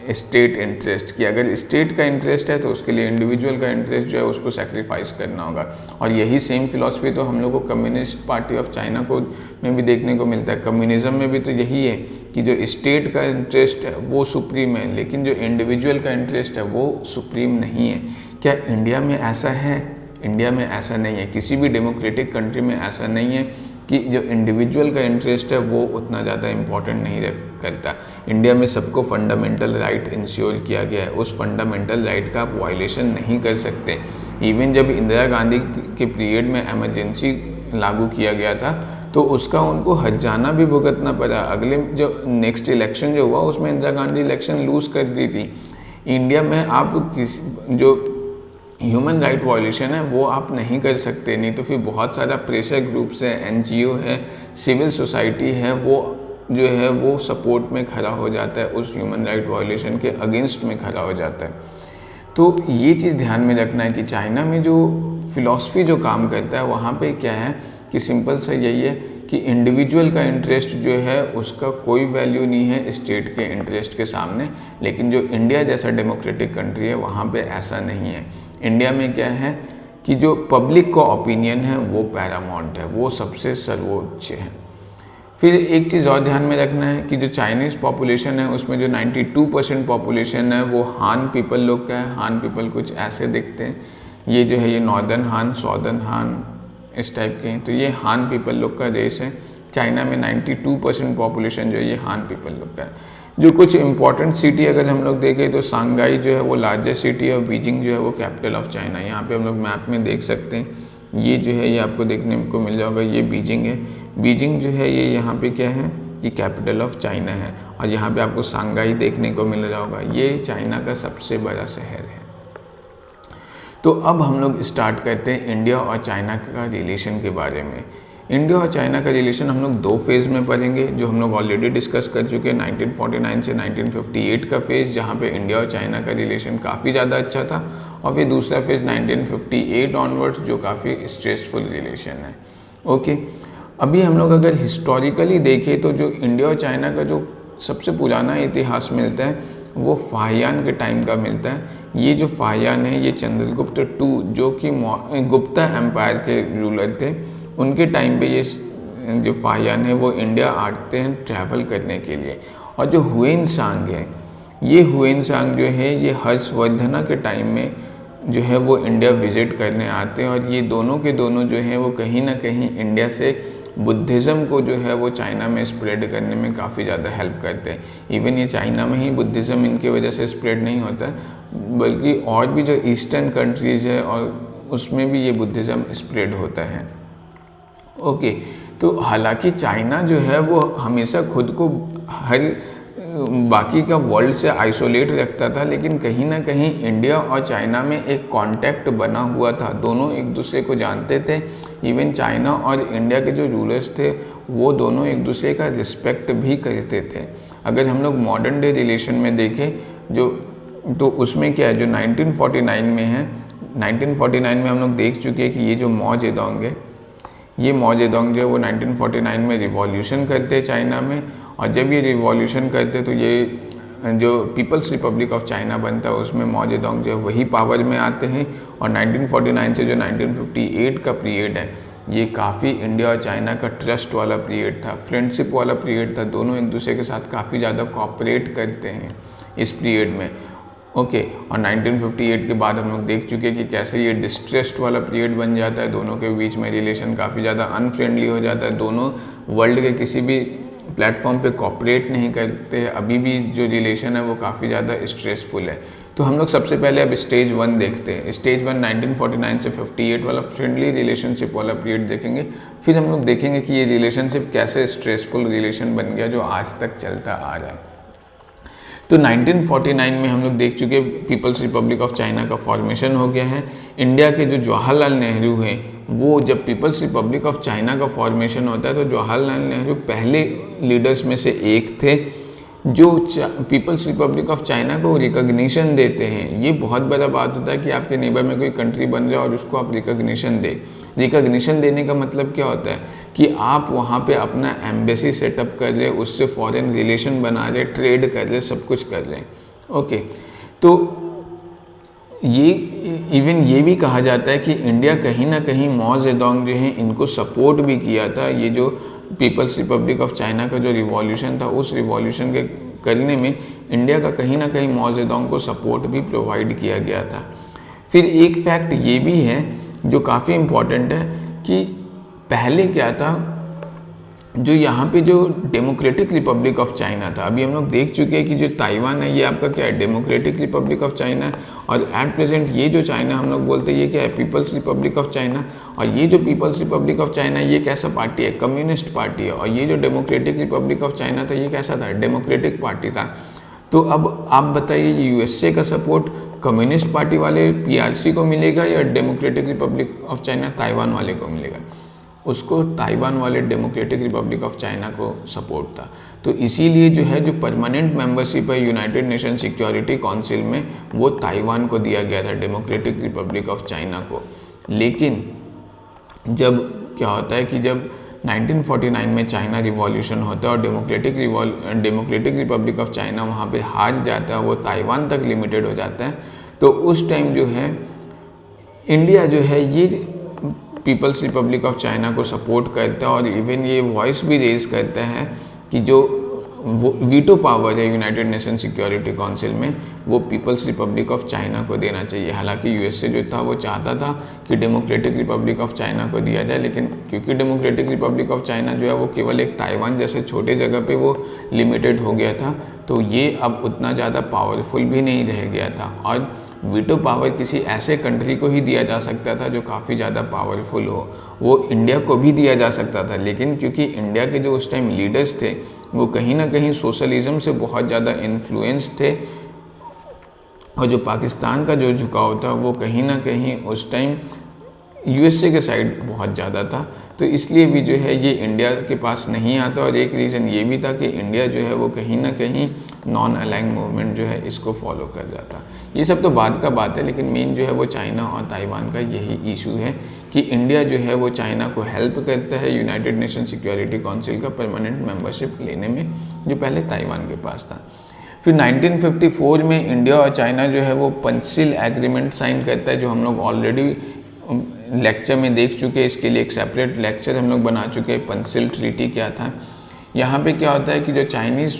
state interest, कि अगर स्टेट का इंटरेस्ट है तो उसके लिए इंडिविजुअल का इंटरेस्ट जो है उसको सेक्रीफाइस करना होगा। और यही सेम फिलॉसफी तो हम लोग को कम्युनिस्ट पार्टी ऑफ चाइना को में भी देखने को मिलता है। कम्युनिज्म में भी तो यही है कि जो स्टेट का इंटरेस्ट है वो सुप्रीम है, लेकिन जो इंडिविजुअल का इंटरेस्ट है वो सुप्रीम नहीं है। क्या इंडिया में ऐसा है? इंडिया में ऐसा नहीं है, किसी भी डेमोक्रेटिक कंट्री में ऐसा नहीं है कि जो इंडिविजुअल का इंटरेस्ट है वो उतना ज़्यादा इम्पोर्टेंट नहीं करता। इंडिया में सबको फंडामेंटल राइट इंश्योर किया गया है, उस फंडामेंटल राइट का आप वायलेशन नहीं कर सकते। इवन जब इंदिरा गांधी के पीरियड में इमरजेंसी लागू किया गया था तो उसका उनको हर्जाना भी भुगतना पड़ा। अगले जो नेक्स्ट इलेक्शन जो हुआ उसमें इंदिरा गांधी इलेक्शन लूज़ कर दी थी। इंडिया में आप जो ह्यूमन राइट वायलेशन है वो आप नहीं कर सकते, नहीं तो फिर बहुत सारा प्रेशर ग्रुप्स है, एनजीओ है, सिविल सोसाइटी है, वो जो है वो सपोर्ट में खड़ा हो जाता है, उस ह्यूमन राइट वायलेशन के अगेंस्ट में खड़ा हो जाता है। तो ये चीज़ ध्यान में रखना है कि चाइना में जो फिलॉसफी जो काम करता है वहाँ पे क्या है कि सिंपल सा यही है कि इंडिविजुअल का इंटरेस्ट जो है उसका कोई वैल्यू नहीं है स्टेट के इंटरेस्ट के सामने। लेकिन जो इंडिया जैसा डेमोक्रेटिक कंट्री है वहाँ पे ऐसा नहीं है। इंडिया में क्या है कि जो पब्लिक का ओपिनियन है वो पैरामाउंट है, वो सबसे सर्वोच्च है। फिर एक चीज़ और ध्यान में रखना है कि जो चाइनीज़ पॉपुलेशन है उसमें जो 92% पॉपुलेशन है वो हान पीपल लोग का है। हान पीपल कुछ ऐसे दिखते हैं, ये जो है ये नॉर्दर्न हान, साउदर्न हान इस टाइप के हैं। तो ये हान पीपल लोग का देश है। चाइना में 92% पॉपुलेशन जो है ये हान पीपल लोग का है। जो कुछ इंपॉर्टेंट सिटी अगर हम लोग देखें तो सांघाई जो है वो लार्जेस्ट सिटी है और बीजिंग जो है वो कैपिटल ऑफ चाइना। यहाँ पे हम लोग मैप में देख सकते हैं, ये जो है ये आपको देखने को मिल जाएगा, ये बीजिंग है। बीजिंग जो है ये यहाँ पे क्या है कि कैपिटल ऑफ चाइना है। और यहाँ पे आपको सांघाई देखने को मिल रहा होगा, ये चाइना का सबसे बड़ा शहर है। तो अब हम लोग स्टार्ट करते हैं इंडिया और चाइना का रिलेशन के बारे में। इंडिया और चाइना का रिलेशन हम लोग दो फेज़ में पढ़ेंगे, जो हम लोग ऑलरेडी डिस्कस कर चुके हैं। 1949 से 1958 का फेज़, जहाँ पे इंडिया और चाइना का रिलेशन काफ़ी ज़्यादा अच्छा था, और फिर दूसरा फेज़ 1958 ऑनवर्ड्स जो काफ़ी स्ट्रेसफुल रिलेशन है। ओके, अभी हम लोग अगर हिस्टोरिकली देखें तो जो इंडिया और चाइना का जो सबसे पुराना इतिहास मिलता है वो फाहियान के टाइम का मिलता है। ये जो फाहियान है ये चंद्रगुप्त II जो कि गुप्ता एम्पायर के रूलर थे, उनके टाइम पे ये जो फाहियान है वो इंडिया आते हैं ट्रैवल करने के लिए। और जो हुएन सांग है, ये हुएन सांग जो है ये हर्षवर्धना के टाइम में जो है वो इंडिया विज़िट करने आते हैं। और ये दोनों के दोनों जो हैं वो कहीं ना कहीं इंडिया से बुद्धिज़्म को जो है वो चाइना में स्प्रेड करने में काफ़ी ज़्यादा हेल्प करते हैं। इवन ये चाइना में ही बुद्धिज़्म इनकी वजह से स्प्रेड नहीं होता है, बल्कि और भी जो ईस्टर्न कंट्रीज़ है और उसमें भी ये बुद्धिज़्म स्प्रेड होता है। ओके, तो हालांकि चाइना जो है वो हमेशा खुद को हर बाकी का वर्ल्ड से आइसोलेट रखता था, लेकिन कहीं ना कहीं इंडिया और चाइना में एक कांटेक्ट बना हुआ था। दोनों एक दूसरे को जानते थे। इवन चाइना और इंडिया के जो रूलर्स थे वो दोनों एक दूसरे का रिस्पेक्ट भी करते थे। अगर हम लोग मॉडर्न डे रिलेशन में देखें जो, तो उसमें क्या है, जो 1949 में है, 1949 में हम लोग देख चुके हैं कि ये जो मौ जेडोंग है, ये मौ जेडोंग जो है वो 1949 में रिवॉल्यूशन करते हैं चाइना में। और जब ये रिवॉल्यूशन करते तो ये जो पीपल्स रिपब्लिक ऑफ चाइना बनता है उसमें मौ जेडोंग जो है वही पावर में आते हैं। और 1949 से जो 1958 का पीरियड है ये काफ़ी इंडिया और चाइना का ट्रस्ट वाला पीरियड था, फ्रेंडशिप वाला पीरियड था। दोनों एक दूसरे के साथ काफ़ी ज़्यादा कोऑपरेट करते हैं इस पीरियड में। ओके, और 1958 के बाद हम लोग देख चुके हैं कि कैसे ये डिस्ट्रेस्ड वाला पीरियड बन जाता है। दोनों के बीच में रिलेशन काफ़ी ज़्यादा अनफ्रेंडली हो जाता है। दोनों वर्ल्ड के किसी भी प्लेटफॉर्म पे कोऑपरेट नहीं करते। अभी भी जो रिलेशन है वो काफ़ी ज़्यादा स्ट्रेसफुल है। तो हम लोग सबसे पहले अब स्टेज 1 देखते हैं। स्टेज 1 1949 से 58 वाला फ्रेंडली रिलेशनशिप वाला पीरियड देखेंगे। फिर हम लोग देखेंगे कि ये रिलेशनशिप कैसे स्ट्रेसफुल रिलेशन बन गया जो आज तक चलता आ रहा है। तो 1949 में हम लोग देख चुके पीपल्स रिपब्लिक ऑफ चाइना का फॉर्मेशन हो गया है। इंडिया के जो जवाहरलाल नेहरू हैं वो जब पीपल्स रिपब्लिक ऑफ चाइना का फॉर्मेशन होता है तो जवाहरलाल नेहरू पहले लीडर्स में से एक थे जो पीपल्स रिपब्लिक ऑफ चाइना को रिकॉग्निशन देते हैं। ये बहुत बड़ा बात होता है कि आपके नेबर में कोई कंट्री बन रहा है और उसको आप रिकॉग्निशन दें। रिकॉग्निशन देने का मतलब क्या होता है कि आप वहाँ पे अपना एम्बेसी सेटअप कर रहे, उससे फॉरेन रिलेशन बना रहे, ट्रेड कर रहे, सब कुछ कर रहे। ओके, तो ये इवन ये भी कहा जाता है कि इंडिया कहीं ना कहीं मौ जेडोंग जो है इनको सपोर्ट भी किया था। ये जो पीपल्स रिपब्लिक ऑफ चाइना का जो रिवॉल्यूशन था उस रिवॉल्यूशन के करने में इंडिया का कहीं ना कहीं मौ जेडोंग को सपोर्ट भी प्रोवाइड किया गया था। फिर एक फैक्ट ये भी है जो काफ़ी इम्पॉर्टेंट है कि पहले क्या था, जो यहाँ पे जो डेमोक्रेटिक रिपब्लिक ऑफ चाइना था, अभी हम लोग देख चुके हैं कि जो ताइवान है ये आपका क्या है, डेमोक्रेटिक रिपब्लिक ऑफ चाइना है। और एट प्रेजेंट ये जो चाइना हम लोग बोलते हैं ये क्या है, पीपल्स रिपब्लिक ऑफ चाइना। और ये जो पीपल्स रिपब्लिक ऑफ चाइना ये कैसा पार्टी है, कम्युनिस्ट पार्टी है। और ये जो डेमोक्रेटिक रिपब्लिक ऑफ चाइना था ये कैसा था, डेमोक्रेटिक पार्टी था। तो अब आप बताइए यूएसए का सपोर्ट कम्युनिस्ट पार्टी वाले PRC को मिलेगा या democratic Republic of China Taiwan वाले को मिलेगा? उसको ताइवान वाले डेमोक्रेटिक रिपब्लिक ऑफ चाइना को सपोर्ट था। तो इसीलिए जो है जो परमानेंट मेंबरशिप है यूनाइटेड नेशन सिक्योरिटी काउंसिल में वो ताइवान को दिया गया था, डेमोक्रेटिक रिपब्लिक ऑफ चाइना को। लेकिन जब क्या होता है कि जब 1949 में चाइना रिवॉल्यूशन होता है और डेमोक्रेटिक रिपब्लिक ऑफ चाइना वहाँ पे हार जाता है, वो ताइवान तक लिमिटेड हो जाता है, तो उस टाइम जो है इंडिया जो है ये पीपल्स रिपब्लिक ऑफ चाइना को सपोर्ट करता है और इवन ये वॉइस भी रेज करते हैं कि जो वीटो पावर है यूनाइटेड नेशन सिक्योरिटी काउंसिल में वो पीपल्स रिपब्लिक ऑफ चाइना को देना चाहिए। हालांकि USA जो था वो चाहता था कि डेमोक्रेटिक रिपब्लिक ऑफ चाइना को दिया जाए, लेकिन क्योंकि डेमोक्रेटिक रिपब्लिक ऑफ चाइना जो है वो केवल एक ताइवान जैसे छोटे जगह पे वो लिमिटेड हो गया था, तो ये अब उतना ज़्यादा पावरफुल भी नहीं रह गया था। और वीटो पावर किसी ऐसे कंट्री को ही दिया जा सकता था जो काफ़ी ज़्यादा पावरफुल हो, वो इंडिया को भी दिया जा सकता था, लेकिन क्योंकि इंडिया के जो उस टाइम लीडर्स थे वो कहीं ना कहीं सोशलिज्म से बहुत ज़्यादा इन्फ्लुएंस थे और जो पाकिस्तान का जो झुकाव था वो कहीं ना कहीं उस टाइम USA के साइड बहुत ज़्यादा था, तो इसलिए भी जो है ये इंडिया के पास नहीं आता। और एक रीज़न ये भी था कि इंडिया जो है वो कहीं ना कहीं नॉन अलाइंग मूवमेंट जो है इसको फॉलो कर जाता। ये सब तो बाद का बात है, लेकिन मेन जो है वो चाइना और ताइवान का यही इशू है कि इंडिया जो है वो चाइना को हेल्प करता है यूनाइटेड नेशन सिक्योरिटी काउंसिल का परमानेंट मेंबरशिप लेने में, जो पहले ताइवान के पास था। फिर 1954 में इंडिया और चाइना जो है वो पंचिल एग्रीमेंट साइन करता है, जो हम लोग ऑलरेडी लेक्चर में देख चुके हैं। इसके लिए एक सेपरेट लेक्चर हम लोग बना चुके हैं, पंचिल ट्रीटी क्या था। यहाँ पे क्या होता है कि जो चाइनीज़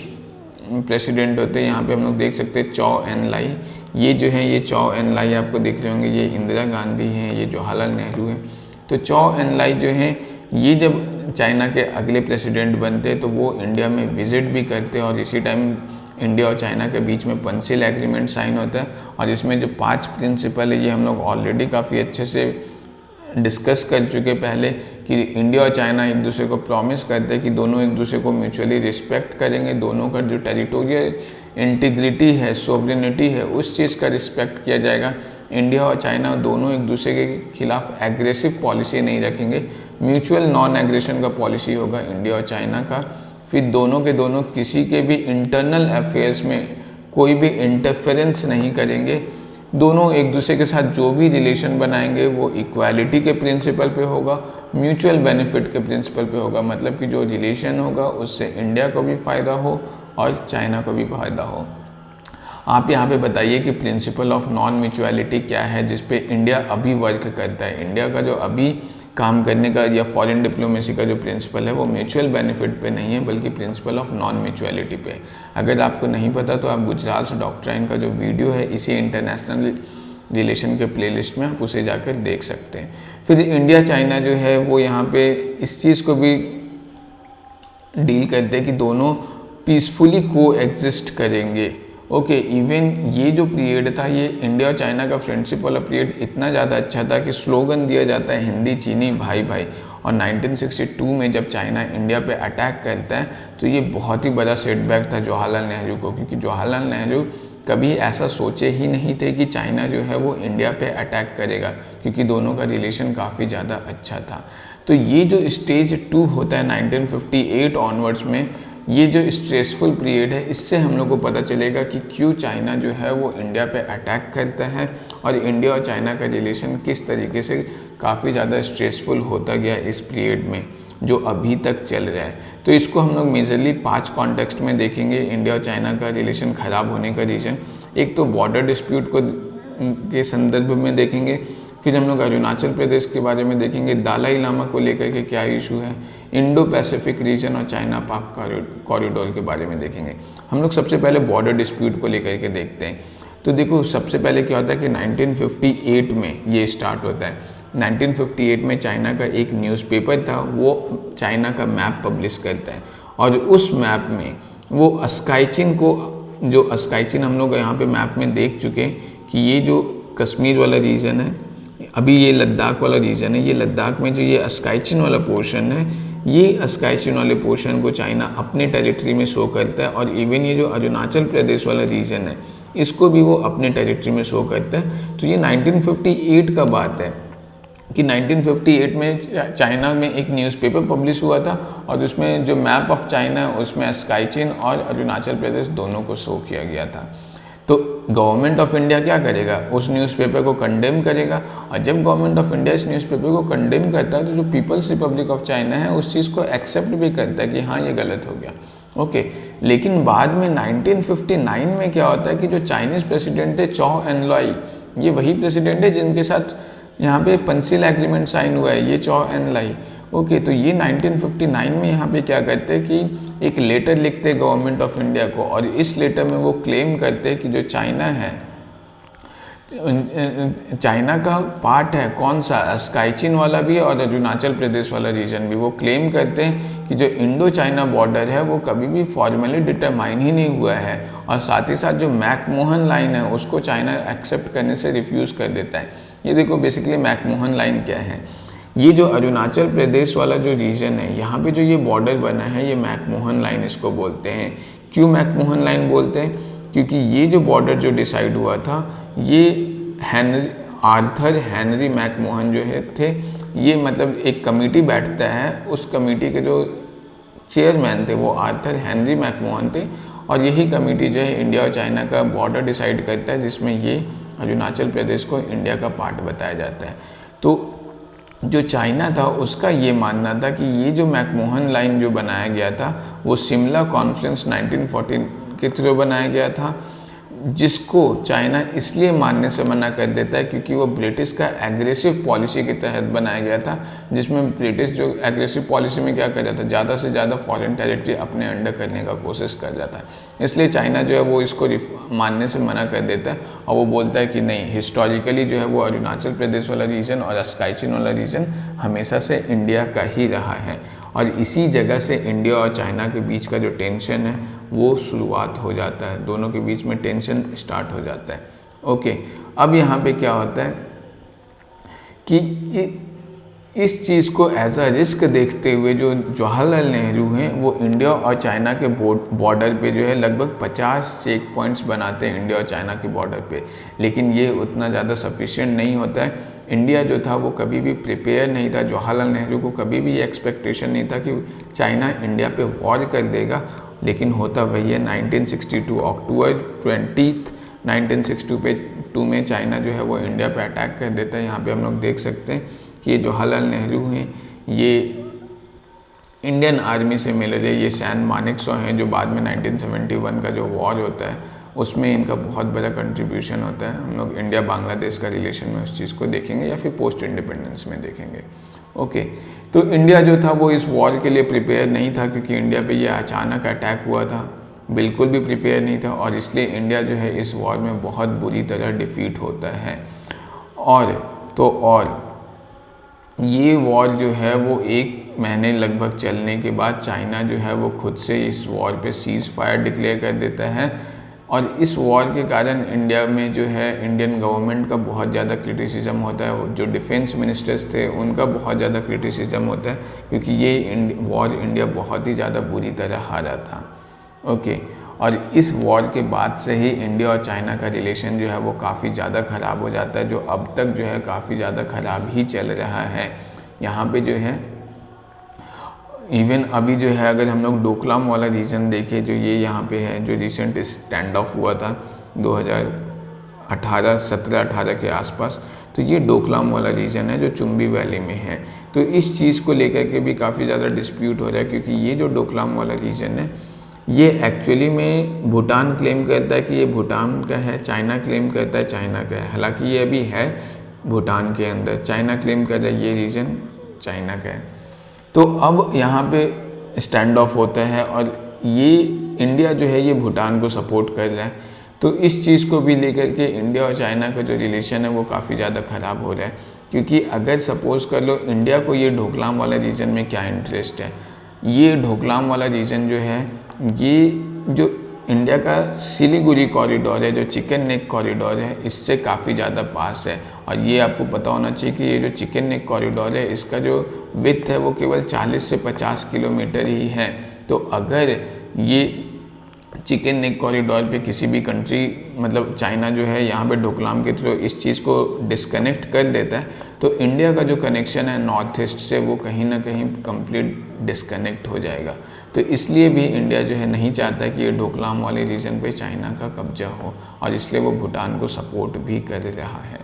प्रेसिडेंट होते हैं, यहाँ पे हम लोग देख सकते हैं चौ एन लाई, ये जो है ये चौ एन लाई आपको दिख रहे होंगे, ये इंदिरा गांधी हैं, ये जवाहरलाल नेहरू हैं। तो चौ एन लाई जो हैं ये जब चाइना के अगले प्रेसिडेंट बनते तो वो इंडिया में विजिट भी करते और इसी टाइम इंडिया और चाइना के बीच में पंचिल एग्रीमेंट साइन होता है। और इसमें जो 5 प्रिंसिपल है ये हम लोग ऑलरेडी काफ़ी अच्छे से डिस्कस कर चुके पहले कि इंडिया और चाइना एक दूसरे को प्रॉमिस करते हैं कि दोनों एक दूसरे को म्यूचुअली रिस्पेक्ट करेंगे, दोनों का जो टेरिटोरियल इंटीग्रिटी है, सोवरेनिटी है, उस चीज़ का रिस्पेक्ट किया जाएगा। इंडिया और चाइना दोनों एक दूसरे के खिलाफ एग्रेसिव पॉलिसी नहीं रखेंगे, म्यूचुअल नॉन एग्रेशन का पॉलिसी होगा इंडिया और चाइना का। फिर दोनों के दोनों किसी के भी इंटरनल अफेयर्स में कोई भी इंटरफेरेंस नहीं करेंगे, दोनों एक दूसरे के साथ जो भी रिलेशन बनाएंगे वो इक्वालिटी के प्रिंसिपल पे होगा, म्यूचुअल बेनिफिट के प्रिंसिपल पे होगा। मतलब कि जो रिलेशन होगा उससे इंडिया को भी फ़ायदा हो और चाइना को भी फ़ायदा हो। आप यहाँ पे बताइए कि प्रिंसिपल ऑफ नॉन म्यूचुअलिटी क्या है जिस पे इंडिया अभी वर्क करता है। इंडिया का जो अभी काम करने का या फॉरेन डिप्लोमेसी का जो प्रिंसिपल है वो म्यूचुअल बेनिफिट पे नहीं है, बल्कि प्रिंसिपल ऑफ नॉन म्यूचुअलिटी पे। अगर आपको नहीं पता तो आप गुजरात डॉक्ट्राइन का जो वीडियो है इसी इंटरनेशनल रिलेशन के प्लेलिस्ट में आप उसे जाकर देख सकते हैं। फिर इंडिया चाइना जो है वो यहाँ पे इस चीज़ को भी डील करते हैं कि दोनों पीसफुली को एग्जिस्ट करेंगे। ओके, इवन ये जो पीरियड था ये इंडिया और चाइना का फ्रेंडशिप वाला पीरियड इतना ज़्यादा अच्छा था कि स्लोगन दिया जाता है हिंदी चीनी भाई भाई। और 1962 में जब चाइना इंडिया पे अटैक करता है तो ये बहुत ही बड़ा सेटबैक था जवाहरलाल नेहरू को, क्योंकि जवाहरलाल नेहरू कभी ऐसा सोचे ही नहीं थे कि चाइना जो है वो इंडिया पे अटैक करेगा, क्योंकि दोनों का रिलेशन काफ़ी ज़्यादा अच्छा था। तो ये जो स्टेज 2 होता है 1958 ऑनवर्ड्स में, ये जो स्ट्रेसफुल पीरियड है, इससे हम लोग को पता चलेगा कि क्यों चाइना जो है वो इंडिया पे अटैक करता है और इंडिया और चाइना का रिलेशन किस तरीके से काफ़ी ज़्यादा स्ट्रेसफुल होता गया इस पीरियड में जो अभी तक चल रहा है। तो इसको हम लोग मेजरली 5 कॉन्टेक्स्ट में देखेंगे इंडिया और चाइना का रिलेशन ख़राब होने का रीज़न। एक तो बॉर्डर डिस्प्यूट को के संदर्भ में देखेंगे, फिर हम लोग अरुणाचल प्रदेश के बारे में देखेंगे, दलाई लामा को लेकर के क्या इशू है, इंडो पैसिफिक रीजन और चाइना पाक कॉरिडोर के बारे में देखेंगे। हम लोग सबसे पहले बॉर्डर डिस्प्यूट को लेकर के देखते हैं। तो देखो सबसे पहले क्या होता है कि 1958 में ये स्टार्ट होता है। 1958 में चाइना का एक न्यूज़पेपर था, वो चाइना का मैप पब्लिश करता है और उस मैप में वो स्काईचिन को, जो स्काईचिन हम लोग यहाँ पे मैप में देख चुके हैं कि ये जो कश्मीर वाला रीजन है, अभी ये लद्दाख वाला रीजन है, ये लद्दाख में जो ये स्काईचिन वाला पोर्शन है, ये स्काईचिन वाले पोर्शन को चाइना अपने टेरिटरी में शो करता है। और इवन ये जो अरुणाचल प्रदेश वाला रीजन है, इसको भी वो अपने टेरिटरी में शो करता है। तो ये 1958 का बात है कि 1958 में चाइना में एक न्यूज़पेपर पब्लिश हुआ था और उसमें जो मैप ऑफ चाइना है उसमें स्काई चेन और अरुणाचल प्रदेश दोनों को शो किया गया था। तो गवर्नमेंट ऑफ इंडिया क्या करेगा, उस न्यूज़पेपर को कंडेम करेगा, और जब गवर्नमेंट ऑफ इंडिया इस न्यूज़पेपर को कंडेम करता है तो जो पीपल्स रिपब्लिक ऑफ चाइना है उस चीज़ को एक्सेप्ट भी करता है कि हाँ ये गलत हो गया। ओके, लेकिन बाद में 1959 में क्या होता है कि जो चाइनीज़ प्रेसिडेंट थे चौ एनलॉय, ये वही प्रेसिडेंट है जिनके साथ यहाँ पे पेंसिल एग्रीमेंट साइन हुआ है, ये चौ एनलॉय। ओके, तो ये 1959 में यहाँ पे क्या करते हैं कि एक लेटर लिखते हैं गवर्नमेंट ऑफ इंडिया को, और इस लेटर में वो क्लेम करते हैं कि जो चाइना है, चाइना का पार्ट है कौन सा, स्काईचिन वाला भी और अरुणाचल प्रदेश वाला रीजन भी, वो क्लेम करते हैं कि जो इंडो चाइना बॉर्डर है वो कभी भी फॉर्मली डिटरमाइन ही नहीं हुआ है, और साथ ही साथ जो मैकमोहन लाइन है उसको चाइना एक्सेप्ट करने से रिफ्यूज़ कर देता है। ये देखो बेसिकली मैकमोहन लाइन क्या है, ये जो अरुणाचल प्रदेश वाला जो रीजन है यहाँ पे जो ये बॉर्डर बना है ये मैकमोहन लाइन इसको बोलते हैं। क्यों मैकमोहन लाइन बोलते हैं, क्योंकि ये जो बॉर्डर जो डिसाइड हुआ था ये आर्थर हेनरी मैकमोहन जो है थे, ये मतलब एक कमेटी बैठता है, उस कमेटी के जो चेयरमैन थे वो आर्थर हेनरी मैकमोहन थे, और यही कमेटी जो है इंडिया और चाइना का बॉर्डर डिसाइड करता है, जिसमें ये अरुणाचल प्रदेश को इंडिया का पार्ट बताया जाता है। तो जो चाइना था उसका ये मानना था कि ये जो मैकमोहन लाइन जो बनाया गया था वो शिमला कॉन्फ्रेंस 1914 के थ्रू बनाया गया था, जिसको चाइना इसलिए मानने से मना कर देता है क्योंकि वो ब्रिटिश का एग्रेसिव पॉलिसी के तहत बनाया गया था, जिसमें ब्रिटिश जो एग्रेसिव पॉलिसी में क्या कर रहा था, ज़्यादा से ज़्यादा फॉरेन टेरिटरी अपने अंडर करने का कोशिश कर जाता है। इसलिए चाइना जो है वो इसको मानने से मना कर देता है, और वो बोलता है कि नहीं, हिस्टोरिकली जो है वो अरुणाचल प्रदेश वाला रीजन और स्काईचिन वाला रीजन हमेशा से इंडिया का ही रहा है, और इसी जगह से इंडिया और चाइना के बीच का जो टेंशन है वो शुरुआत हो जाता है, दोनों के बीच में टेंशन स्टार्ट हो जाता है। ओके, अब यहाँ पे क्या होता है कि इस चीज़ को एज अ रिस्क देखते हुए जो जवाहरलाल नेहरू हैं वो इंडिया और चाइना के बॉर्डर पे जो है लगभग 50 चेक पॉइंट्स बनाते हैं इंडिया और चाइना के बॉर्डर पे, लेकिन ये उतना ज़्यादा सफिशिएंट नहीं होता है। इंडिया जो था वो कभी भी प्रिपेयर नहीं था, जवाहरलाल नेहरू को कभी भी ये एक्सपेक्टेशन नहीं था कि चाइना इंडिया पे वॉर कर देगा, लेकिन होता वही है। 1962 अक्टूबर 20 1962 में चाइना जो है वो इंडिया पे अटैक कर देता है। यहाँ पे हम लोग देख सकते हैं कि ये जवाहरलाल नेहरू हैं, ये इंडियन आर्मी से मिल रहे, ये सैन मानेकशॉ हैं जो बाद में 1971 का जो वॉर होता है उसमें इनका बहुत बड़ा कंट्रीब्यूशन होता है। हम लोग इंडिया बांग्लादेश का रिलेशन में उस चीज़ को देखेंगे या फिर पोस्ट इंडिपेंडेंस में देखेंगे। ओके, तो इंडिया जो था वो इस वॉर के लिए प्रिपेयर नहीं था, क्योंकि इंडिया पे ये अचानक अटैक हुआ था, बिल्कुल भी प्रिपेयर नहीं था, और इसलिए इंडिया जो है इस वॉर में बहुत बुरी तरह डिफीट होता है। और ये वॉर जो है वो 1 महीने लगभग चलने के बाद चाइना जो है वो खुद से इस वॉर पे सीज़ फायर डिक्लेयर कर देता है, और इस वॉर के कारण इंडिया में जो है इंडियन गवर्नमेंट का बहुत ज़्यादा क्रिटिसिज्म होता है, जो डिफेंस मिनिस्टर्स थे उनका बहुत ज़्यादा क्रिटिसिज्म होता है, क्योंकि ये वॉर इंडिया बहुत ही ज़्यादा बुरी तरह हारा था। ओके, और इस वॉर के बाद से ही इंडिया और चाइना का रिलेशन जो है वो काफ़ी ज़्यादा ख़राब हो जाता है, जो अब तक जो है काफ़ी ज़्यादा ख़राब ही चल रहा है। यहाँ पे जो है इवन अभी जो है अगर हम लोग डोकलाम वाला रीजन देखें, जो ये यहाँ पे है, जो रिसेंट स्टैंड ऑफ हुआ था 2017-18 के आसपास, तो ये डोकलाम वाला रीजन है जो चुम्बी वैली में है। तो इस चीज़ को लेकर के भी काफ़ी ज़्यादा डिस्प्यूट हो रहा है, क्योंकि ये जो डोकलाम वाला रीजन है ये एक्चुअली में भूटान क्लेम करता है कि ये भूटान का है, चाइना क्लेम करता है चाइना का है, हालांकि ये अभी है भूटान के अंदर, चाइना क्लेम कर रहा है ये रीजन चाइना का है। तो अब यहाँ पे स्टैंड ऑफ होता है, और ये इंडिया जो है ये भूटान को सपोर्ट कर रहा है, तो इस चीज़ को भी लेकर के इंडिया और चाइना का जो रिलेशन है वो काफ़ी ज़्यादा ख़राब हो रहा है। क्योंकि अगर सपोज़ कर लो इंडिया को ये डोकलाम वाला रीजन में क्या इंटरेस्ट है, ये डोकलाम वाला रीजन जो है ये जो इंडिया का सिलीगुड़ी कॉरिडोर है, जो चिकन नेक कॉरिडोर है, इससे काफ़ी ज़्यादा पास है। और ये आपको पता होना चाहिए कि ये जो चिकन नेक कॉरिडोर है इसका जो विड्थ है वो केवल 40 से 50 किलोमीटर ही है। तो अगर ये चिकन नेक कॉरिडोर पे किसी भी कंट्री मतलब चाइना जो है यहाँ पे डोकलाम के थ्रू इस चीज़ को डिस्कनेक्ट कर देता है, तो इंडिया का जो कनेक्शन है नॉर्थ ईस्ट से वो कहीं ना कहीं कंप्लीट डिस्कनेक्ट हो जाएगा। तो इसलिए भी इंडिया जो है नहीं चाहता कि ये डोकलाम वाले रीजन पे चाइना का कब्जा हो, और इसलिए वो भूटान को सपोर्ट भी कर रहा है।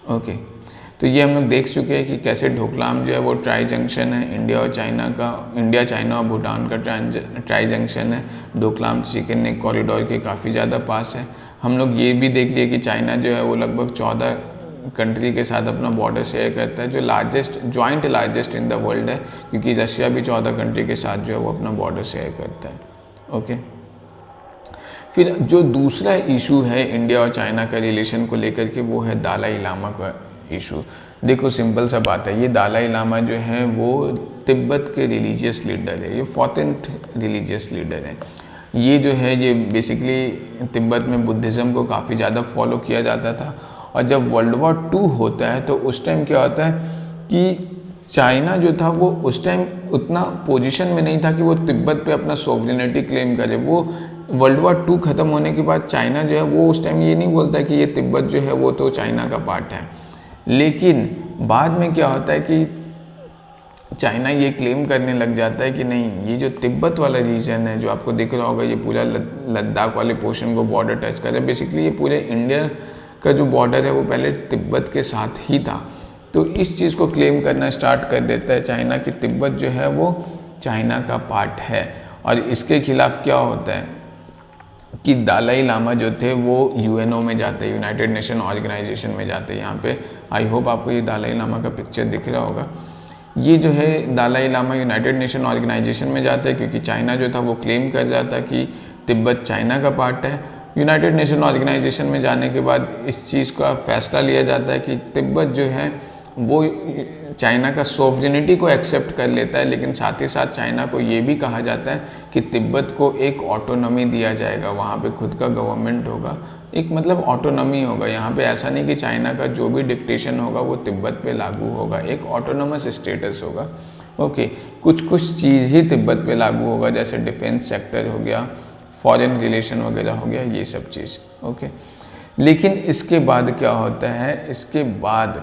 ओके, तो ये हम लोग देख चुके हैं कि कैसे डोकलाम जो है वो ट्राई जंक्शन है इंडिया और चाइना का, इंडिया चाइना और भूटान का ट्राई जंक्शन है। डोकलाम चिकन नेक कॉरिडोर के काफ़ी ज़्यादा पास है। हम लोग ये भी देख लिए कि चाइना जो है वो लगभग 14 कंट्री के साथ अपना बॉर्डर शेयर करता है, जो joint largest in the world है, क्योंकि रशिया भी 14 कंट्री के साथ जो है वो अपना बॉर्डर शेयर करता है। ओके, फिर जो दूसरा इशू है इंडिया और चाइना का रिलेशन को लेकर के, वो है दलाई लामा का इशू। देखो सिंपल सा बात है, ये दलाई लामा जो है वो तिब्बत के रिलीजियस लीडर है, ये 14th रिलीजियस लीडर है। ये जो है ये बेसिकली तिब्बत में बुद्धिज़्म को काफ़ी ज़्यादा फॉलो किया जाता था, और जब वर्ल्ड वॉर 2 होता है तो उस टाइम क्या होता है कि चाइना जो था वो उस टाइम उतना पोजीशन में नहीं था कि वो तिब्बत पे अपना सोवरेनिटी क्लेम करे। वो वर्ल्ड वॉर 2 ख़त्म होने के बाद चाइना जो है वो उस टाइम ये नहीं बोलता कि ये तिब्बत जो है वो तो चाइना का पार्ट है, लेकिन बाद में क्या होता है कि चाइना ये क्लेम करने लग जाता है कि नहीं, ये जो तिब्बत वाला रीजन है जो आपको दिख रहा होगा, ये पूरा लद्दाख वाले पोर्शन को बॉर्डर टच कर रहा है। बेसिकली ये पूरे इंडिया का जो बॉर्डर है वो पहले तिब्बत के साथ ही था। तो इस चीज़ को क्लेम करना स्टार्ट कर देता है चाइना कि तिब्बत जो है वो चाइना का पार्ट है। और इसके खिलाफ क्या होता है कि दलाई लामा जो थे वो यूएनओ में जाते हैं, यूनाइटेड नेशन ऑर्गेनाइजेशन में जाते हैं। यहाँ पे आई होप आपको ये दलाई लामा का पिक्चर दिख रहा होगा। ये जो है Dalai Lama United Nation Organisation में जाता है, क्योंकि चाइना जो था वो क्लेम कर रहा था कि तिब्बत चाइना का पार्ट है। यूनाइटेड नेशन ऑर्गेनाइजेशन में जाने के बाद इस चीज़ का फैसला लिया जाता है कि तिब्बत जो है वो चाइना का सोवरेनिटी को एक्सेप्ट कर लेता है, लेकिन साथ ही साथ चाइना को ये भी कहा जाता है कि तिब्बत को एक ऑटोनॉमी दिया जाएगा, वहाँ पे खुद का गवर्नमेंट होगा, एक मतलब ऑटोनॉमी होगा। यहाँ पे ऐसा नहीं कि चाइना का जो भी डिक्टेशन होगा वो तिब्बत पे लागू होगा, एक ऑटोनॉमस स्टेटस होगा। ओके, कुछ चीज़ ही तिब्बत पे लागू होगा, जैसे डिफेंस सेक्टर हो गया, फॉरेन रिलेशन वगैरह हो गया, ये सब चीज़। ओके, लेकिन इसके बाद क्या होता है, इसके बाद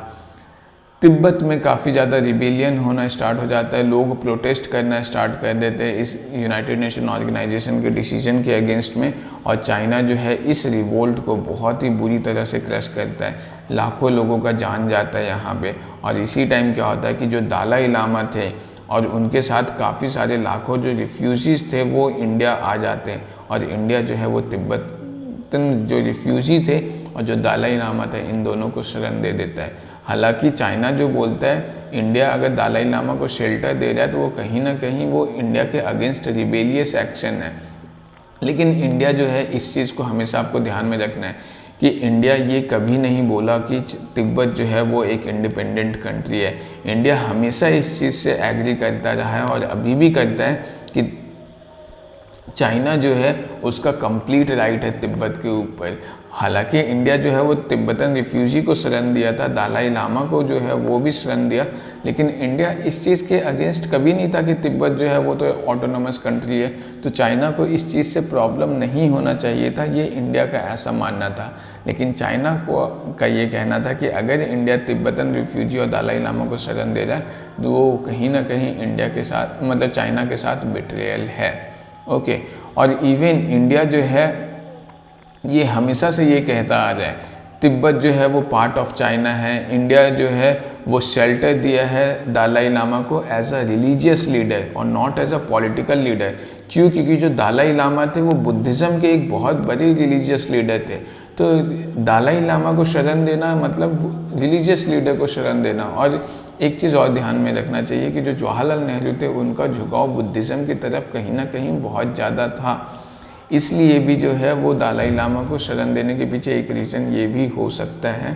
तिब्बत में काफ़ी ज़्यादा रिबेलियन होना स्टार्ट हो जाता है, लोग प्रोटेस्ट करना स्टार्ट कर देते हैं इस यूनाइटेड नेशन ऑर्गेनाइजेशन के डिसीजन के अगेंस्ट में, और चाइना जो है इस रिवोल्ट को बहुत ही बुरी तरह से क्रश करता है। लाखों लोगों का जान जाता है यहाँ पे। और इसी टाइम क्या होता है कि जो दलाई लामा थे और उनके साथ काफ़ी सारे लाखों जो रिफ्यूजीज थे वो इंडिया आ जाते हैं, और इंडिया जो है वो तिब्बतन जो रिफ्यूजी थे और जो दलाई लामा थे इन दोनों को शरण दे देता है। हालांकि चाइना जो बोलता है इंडिया अगर दलाई लामा को शेल्टर दे रहा है तो वो कहीं ना कहीं वो इंडिया के अगेंस्ट रिबेलियस एक्शन है, लेकिन इंडिया जो है इस चीज़ को हमेशा आपको ध्यान में रखना है कि इंडिया ये कभी नहीं बोला कि तिब्बत जो है वो एक इंडिपेंडेंट कंट्री है। इंडिया हमेशा इस चीज़ से एग्री करता रहा है और अभी भी करता है कि चाइना जो है उसका कंप्लीट राइट है तिब्बत के ऊपर। हालांकि इंडिया जो है वो तिब्बतन रिफ्यूजी को शरण दिया था, दलाई लामा को जो है वो भी शरण दिया, लेकिन इंडिया इस चीज़ के अगेंस्ट कभी नहीं था कि तिब्बत जो है वो तो ऑटोनोमस कंट्री है। तो चाइना को इस चीज़ से प्रॉब्लम नहीं होना चाहिए था, ये इंडिया का ऐसा मानना था। लेकिन चाइना का ये कहना था कि अगर इंडिया तिब्बतन रिफ्यूजी और दलाई लामा को शरण दे रहा है तो वो कहीं ना कहीं इंडिया के साथ मतलब चाइना के साथ बिट्रेयल है। ओके, और इवन इंडिया जो है ये हमेशा से ये कहता आ रहा है तिब्बत जो है वो पार्ट ऑफ चाइना है। इंडिया जो है वो शेल्टर दिया है दलाई लामा को एज अ रिलीजियस लीडर और not as a political leader. क्यों? क्योंकि जो दलाई लामा थे वो बुद्धिज़्म के एक बहुत बड़े रिलीजियस लीडर थे। तो दलाई लामा को शरण देना मतलब रिलीजियस लीडर को शरण देना। और एक चीज़ और ध्यान में रखना चाहिए कि जो जवाहरलाल नेहरू थे उनका झुकाव बुद्धिज़्म की तरफ कहीं ना कहीं बहुत ज़्यादा था, इसलिए भी जो है वो दलाई लामा को शरण देने के पीछे एक रीज़न ये भी हो सकता है।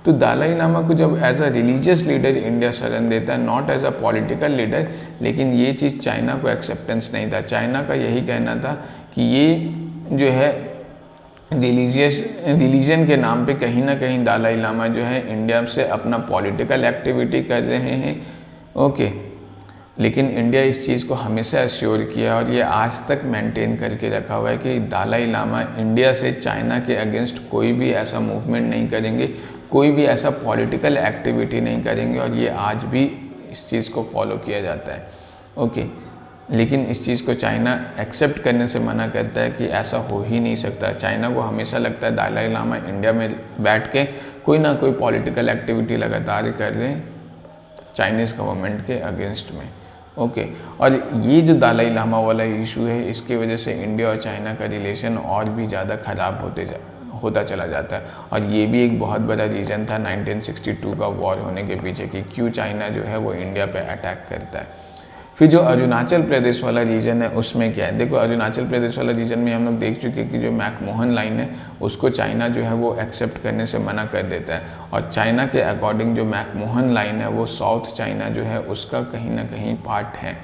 तो दलाई लामा को जब as a religious leader India शरण देता है, not as a political leader, लेकिन ये चीज़ चाइना को एक्सेप्टेंस नहीं था। चाइना का यही कहना था कि ये जो है रिलीजन के नाम पे कहीं ना कहीं दलाई लामा जो है इंडिया से अपना पॉलिटिकल एक्टिविटी कर रहे हैं। ओके, लेकिन इंडिया इस चीज़ को हमेशा एश्योर किया और ये आज तक मेंटेन करके रखा हुआ है कि दलाई लामा इंडिया से चाइना के अगेंस्ट कोई भी ऐसा मूवमेंट नहीं करेंगे, कोई भी ऐसा पॉलिटिकल एक्टिविटी नहीं करेंगे, और ये आज भी इस चीज़ को फॉलो किया जाता है। ओके, लेकिन इस चीज़ को चाइना एक्सेप्ट करने से मना करता है कि ऐसा हो ही नहीं सकता। चाइना को हमेशा लगता है दलाई लामा इंडिया में बैठ के कोई ना कोई पॉलिटिकल एक्टिविटी लगातार कर रहे हैं चाइनीज़ गवर्नमेंट के अगेंस्ट में। ओके, और ये जो दलाई लामा वाला इशू है, इसकी वजह से इंडिया और चाइना का रिलेशन और भी ज़्यादा ख़राब होता चला जाता है, और ये भी एक बहुत बड़ा रीज़न था 1962 का वॉर होने के पीछे कि क्यों चाइना जो है वो इंडिया पे अटैक करता है। फिर जो अरुणाचल प्रदेश वाला रीजन है उसमें क्या है, देखो अरुणाचल प्रदेश वाला रीजन में हम लोग देख चुके हैं कि जो मैकमोहन लाइन है उसको चाइना जो है वो एक्सेप्ट करने से मना कर देता है, और चाइना के अकॉर्डिंग जो मैकमोहन लाइन है वो साउथ चाइना जो है उसका कहीं ना कहीं पार्ट है।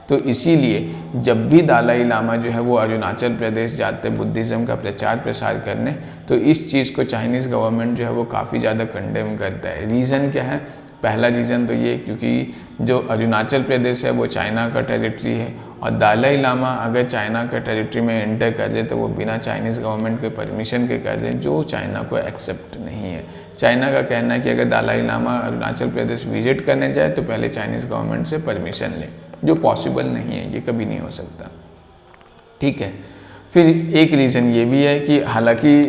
तो इसीलिए जब भी दलाई लामा जो है वो अरुणाचल प्रदेश जाते बुद्धिज़्म का प्रचार प्रसार करने, तो इस चीज़ को चाइनीज़ गवर्नमेंट जो है वो काफ़ी ज़्यादा कंडेम करता है। रीज़न क्या है, पहला रीज़न तो ये क्योंकि जो अरुणाचल प्रदेश है वो चाइना का टेरिटरी है, और दलाई लामा अगर चाइना का टेरिटरी में एंटर कर ले तो वो बिना चाइनीज़ गवर्नमेंट के परमिशन के कर लें, जो चाइना को एक्सेप्ट नहीं है। चाइना का कहना है कि अगर दलाई लामा अरुणाचल प्रदेश विजिट करने जाए तो पहले चाइनीज़ गवर्नमेंट से परमिशन ले, जो पॉसिबल नहीं है, ये कभी नहीं हो सकता। ठीक है, फिर एक रीज़न ये भी है कि हालांकि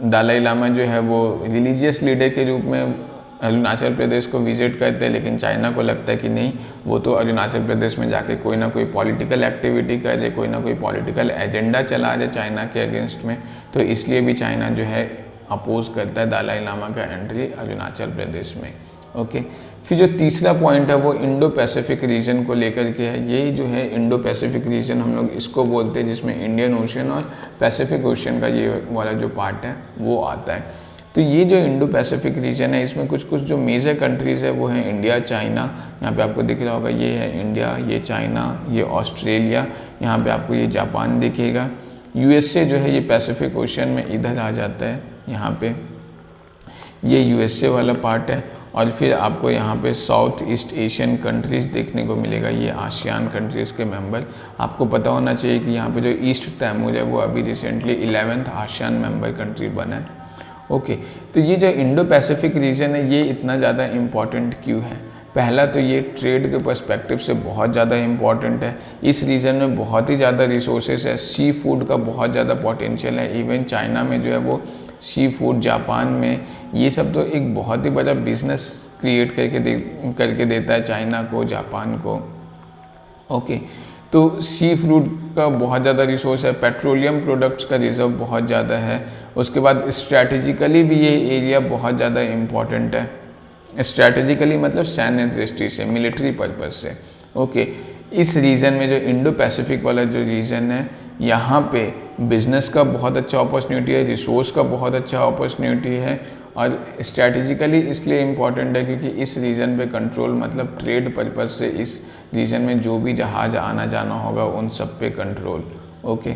दलाई लामा जो है वो रिलीजियस लीडर के रूप में अरुणाचल प्रदेश को विजिट करते हैं, लेकिन चाइना को लगता है कि नहीं, वो तो अरुणाचल प्रदेश में जाके कोई ना कोई पॉलिटिकल एक्टिविटी कर रहे, कोई ना कोई पॉलिटिकल एजेंडा चला रहे चाइना के अगेंस्ट में, तो इसलिए भी चाइना जो है अपोज करता है दलाई लामा का एंट्री अरुणाचल प्रदेश में। ओके, फिर जो तीसरा पॉइंट है वो इंडो पैसिफिक रीजन को लेकर के है। यही जो है इंडो पैसिफिक रीजन हम लोग इसको बोलते हैं, जिसमें इंडियन ओशन और पैसिफिक ओशन का ये वाला जो पार्ट है वो आता है। तो ये जो इंडो पैसिफिक रीजन है इसमें कुछ कुछ जो मेजर कंट्रीज़ है वो है इंडिया, चाइना, यहाँ पे आपको दिख रहा होगा ये है इंडिया, ये चाइना, ये ऑस्ट्रेलिया, यहाँ पे आपको ये जापान दिखेगा। यूएसए जो है ये पैसिफिक ओशन में इधर आ जाता है, यहाँ पे ये यूएसए वाला पार्ट है, और फिर आपको यहाँ पे साउथ ईस्ट एशियन कंट्रीज़ देखने को मिलेगा, ये आसियान कंट्रीज़ के मेंबर। आपको पता होना चाहिए कि यहाँ पे जो ईस्ट तैमूर है वो अभी recently 11th ASEAN member country बना है। ओके, तो ये जो इंडो पैसिफिक रीजन है ये इतना ज़्यादा इम्पॉर्टेंट क्यों है? पहला तो ये ट्रेड के पर्सपेक्टिव से बहुत ज़्यादा इम्पॉर्टेंट है। इस रीजन में बहुत ही ज़्यादा रिसोर्सेज है, सी फूड का बहुत ज़्यादा पोटेंशियल है। इवन चाइना में जो है वो सी फूड, जापान में ये सब तो एक बहुत ही बड़ा बिजनेस क्रिएट करके देता है चाइना को, जापान को। ओके, तो सी फूड का बहुत ज़्यादा रिसोर्स है, पेट्रोलियम प्रोडक्ट्स का रिजर्व बहुत ज़्यादा है। उसके बाद स्ट्रैटेजिकली भी ये एरिया बहुत ज़्यादा इम्पॉर्टेंट है। स्ट्रैटेजिकली मतलब सैन्य दृष्टि से, मिलिट्री पर्पज़ से। ओके, इस रीजन में जो इंडो पैसिफिक वाला जो रीजन है यहाँ पे बिजनेस का बहुत अच्छा अपॉर्चुनिटी है, रिसोर्स का बहुत अच्छा अपॉर्चुनिटी है, और स्ट्रैटेजिकली इसलिए इम्पॉर्टेंट है क्योंकि इस रीजन पे कंट्रोल मतलब ट्रेड पर्पज़ से इस रीजन में जो भी जहाज़ आना जाना होगा उन सब पे कंट्रोल। ओके,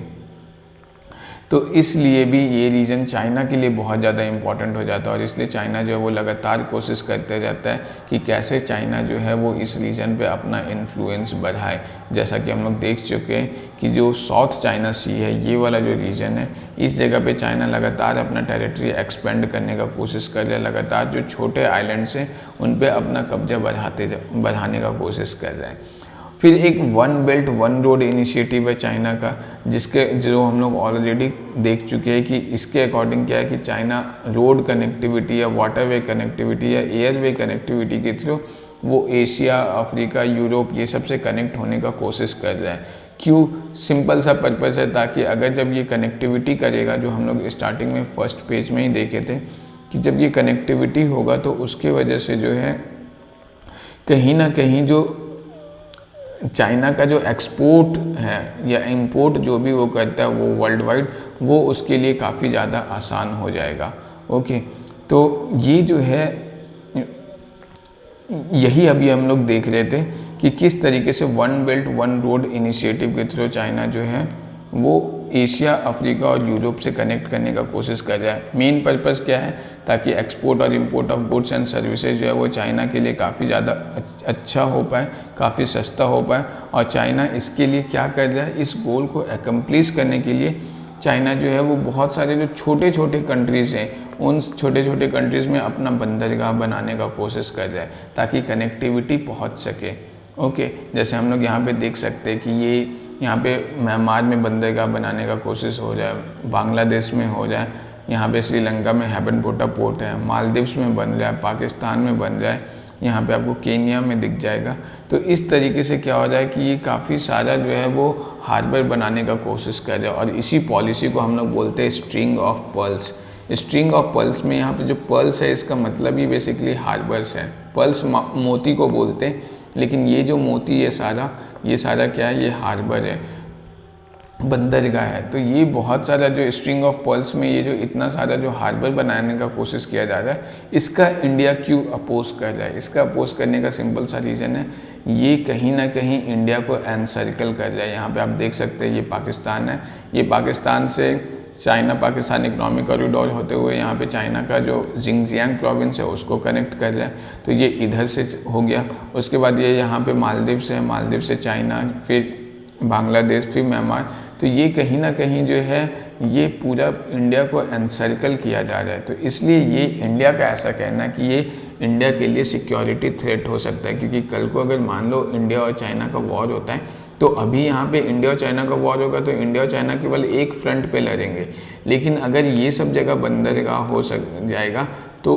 तो इसलिए भी ये रीजन चाइना के लिए बहुत ज़्यादा इम्पॉर्टेंट हो जाता है, और इसलिए चाइना जो है वो लगातार कोशिश करते रहता है कि कैसे चाइना जो है वो इस रीजन पे अपना इन्फ्लुएंस बढ़ाए। जैसा कि हम लोग देख चुके हैं कि जो साउथ चाइना सी है, ये वाला जो रीजन है, इस जगह पे चाइना लगातार अपना टेरिटरी एक्सपेंड करने का कोशिश कर रहा है। लगातार जो छोटे आइलैंड्स हैं उन पर अपना कब्जा बढ़ाने का कोशिश कर रहा है। फिर एक one belt one road initiative है चाइना का, जो हम लोग ऑलरेडी देख चुके हैं कि इसके अकॉर्डिंग क्या है कि चाइना रोड कनेक्टिविटी या वाटरवे कनेक्टिविटी या एयरवे कनेक्टिविटी के थ्रू वो एशिया, अफ्रीका, यूरोप ये सब से कनेक्ट होने का कोशिश कर रहा है। क्यों? सिंपल सा पर्पज़ है, ताकि अगर जब ये कनेक्टिविटी करेगा, जो हम लोग स्टार्टिंग में फर्स्ट पेज में ही देखे थे कि जब ये कनेक्टिविटी होगा तो उसके वजह से जो है कहीं ना कहीं जो चाइना का जो एक्सपोर्ट है या इंपोर्ट जो भी वो करता है वो वर्ल्ड वाइड, वो उसके लिए काफ़ी ज़्यादा आसान हो जाएगा। ओके, तो ये जो है यही अभी हम लोग देख रहे थे कि किस तरीके से one belt one road initiative के थ्रू चाइना जो है वो एशिया, अफ्रीका और यूरोप से कनेक्ट करने का कोशिश कर रहा है। मेन पर्पस क्या है, ताकि एक्सपोर्ट और import of goods and services जो है वो चाइना के लिए काफ़ी ज़्यादा अच्छा हो पाए, काफ़ी सस्ता हो पाए। और चाइना इसके लिए क्या कर रहा है, इस गोल को एकम्प्लिश करने के लिए चाइना जो है वो बहुत सारे जो छोटे छोटे कंट्रीज़ हैं, उन छोटे छोटे कंट्रीज़ में अपना बंदरगाह बनाने का कोशिश कर रहा है, ताकि कनेक्टिविटी पहुंच सके। ओके, जैसे हम लोग यहाँ पे देख सकते हैं कि ये यहाँ पे म्यांमार में बंदरगाह बनाने का कोशिश हो जाए, बांग्लादेश में हो जाए, यहाँ पे श्रीलंका में हैबनपोटा पोर्ट है, मालदीव्स में बन जाए, पाकिस्तान में बन जाए, यहाँ पे आपको केन्या में दिख जाएगा। तो इस तरीके से क्या हो जाए कि ये काफ़ी सारा जो है वो हार्बर बनाने का कोशिश कर रहे हैं। और इसी पॉलिसी को हम लोग बोलते हैं string of pearls. String of pearls में यहाँ पे जो पर्ल्स है, इसका मतलब ही बेसिकली हार्बर्स है। पर्ल्स मोती को बोलते हैं, लेकिन ये जो मोती ये सारा क्या है, ये हार्बर है, बंदरगाह है। तो ये बहुत सारा जो स्ट्रिंग ऑफ पर्ल्स में ये जो इतना सारा जो हार्बर बनाने का कोशिश किया जा रहा है, इसका इंडिया क्यों अपोज कर रहा है? इसका अपोज करने का सिंपल सा रीज़न है, ये कहीं ना कहीं इंडिया को एनसर्कल कर रहा है। यहाँ पे आप देख सकते हैं ये पाकिस्तान है, ये पाकिस्तान से चाइना पाकिस्तान इकोनॉमिक कॉरिडोर होते हुए यहाँ पे चाइना का जो जिंगजियांग प्रोविंस है उसको कनेक्ट कर रहा है। तो ये इधर से हो गया। उसके बाद ये यहाँ पे मालदीव से है, मालदीव से चाइना, फिर बांग्लादेश, फिर म्यांमार। तो ये कहीं ना कहीं जो है ये पूरा इंडिया को एनसर्कल किया जा रहा है। तो इसलिए ये इंडिया का ऐसा कहना है कि ये इंडिया के लिए सिक्योरिटी थ्रेट हो सकता है, क्योंकि कल को अगर मान लो इंडिया और चाइना का वॉर होता है, तो अभी यहाँ पे इंडिया और चाइना का वॉर होगा तो इंडिया और चाइना केवल एक फ्रंट पे लड़ेंगे। लेकिन अगर ये सब जगह बंदरगाह हो जाएगा तो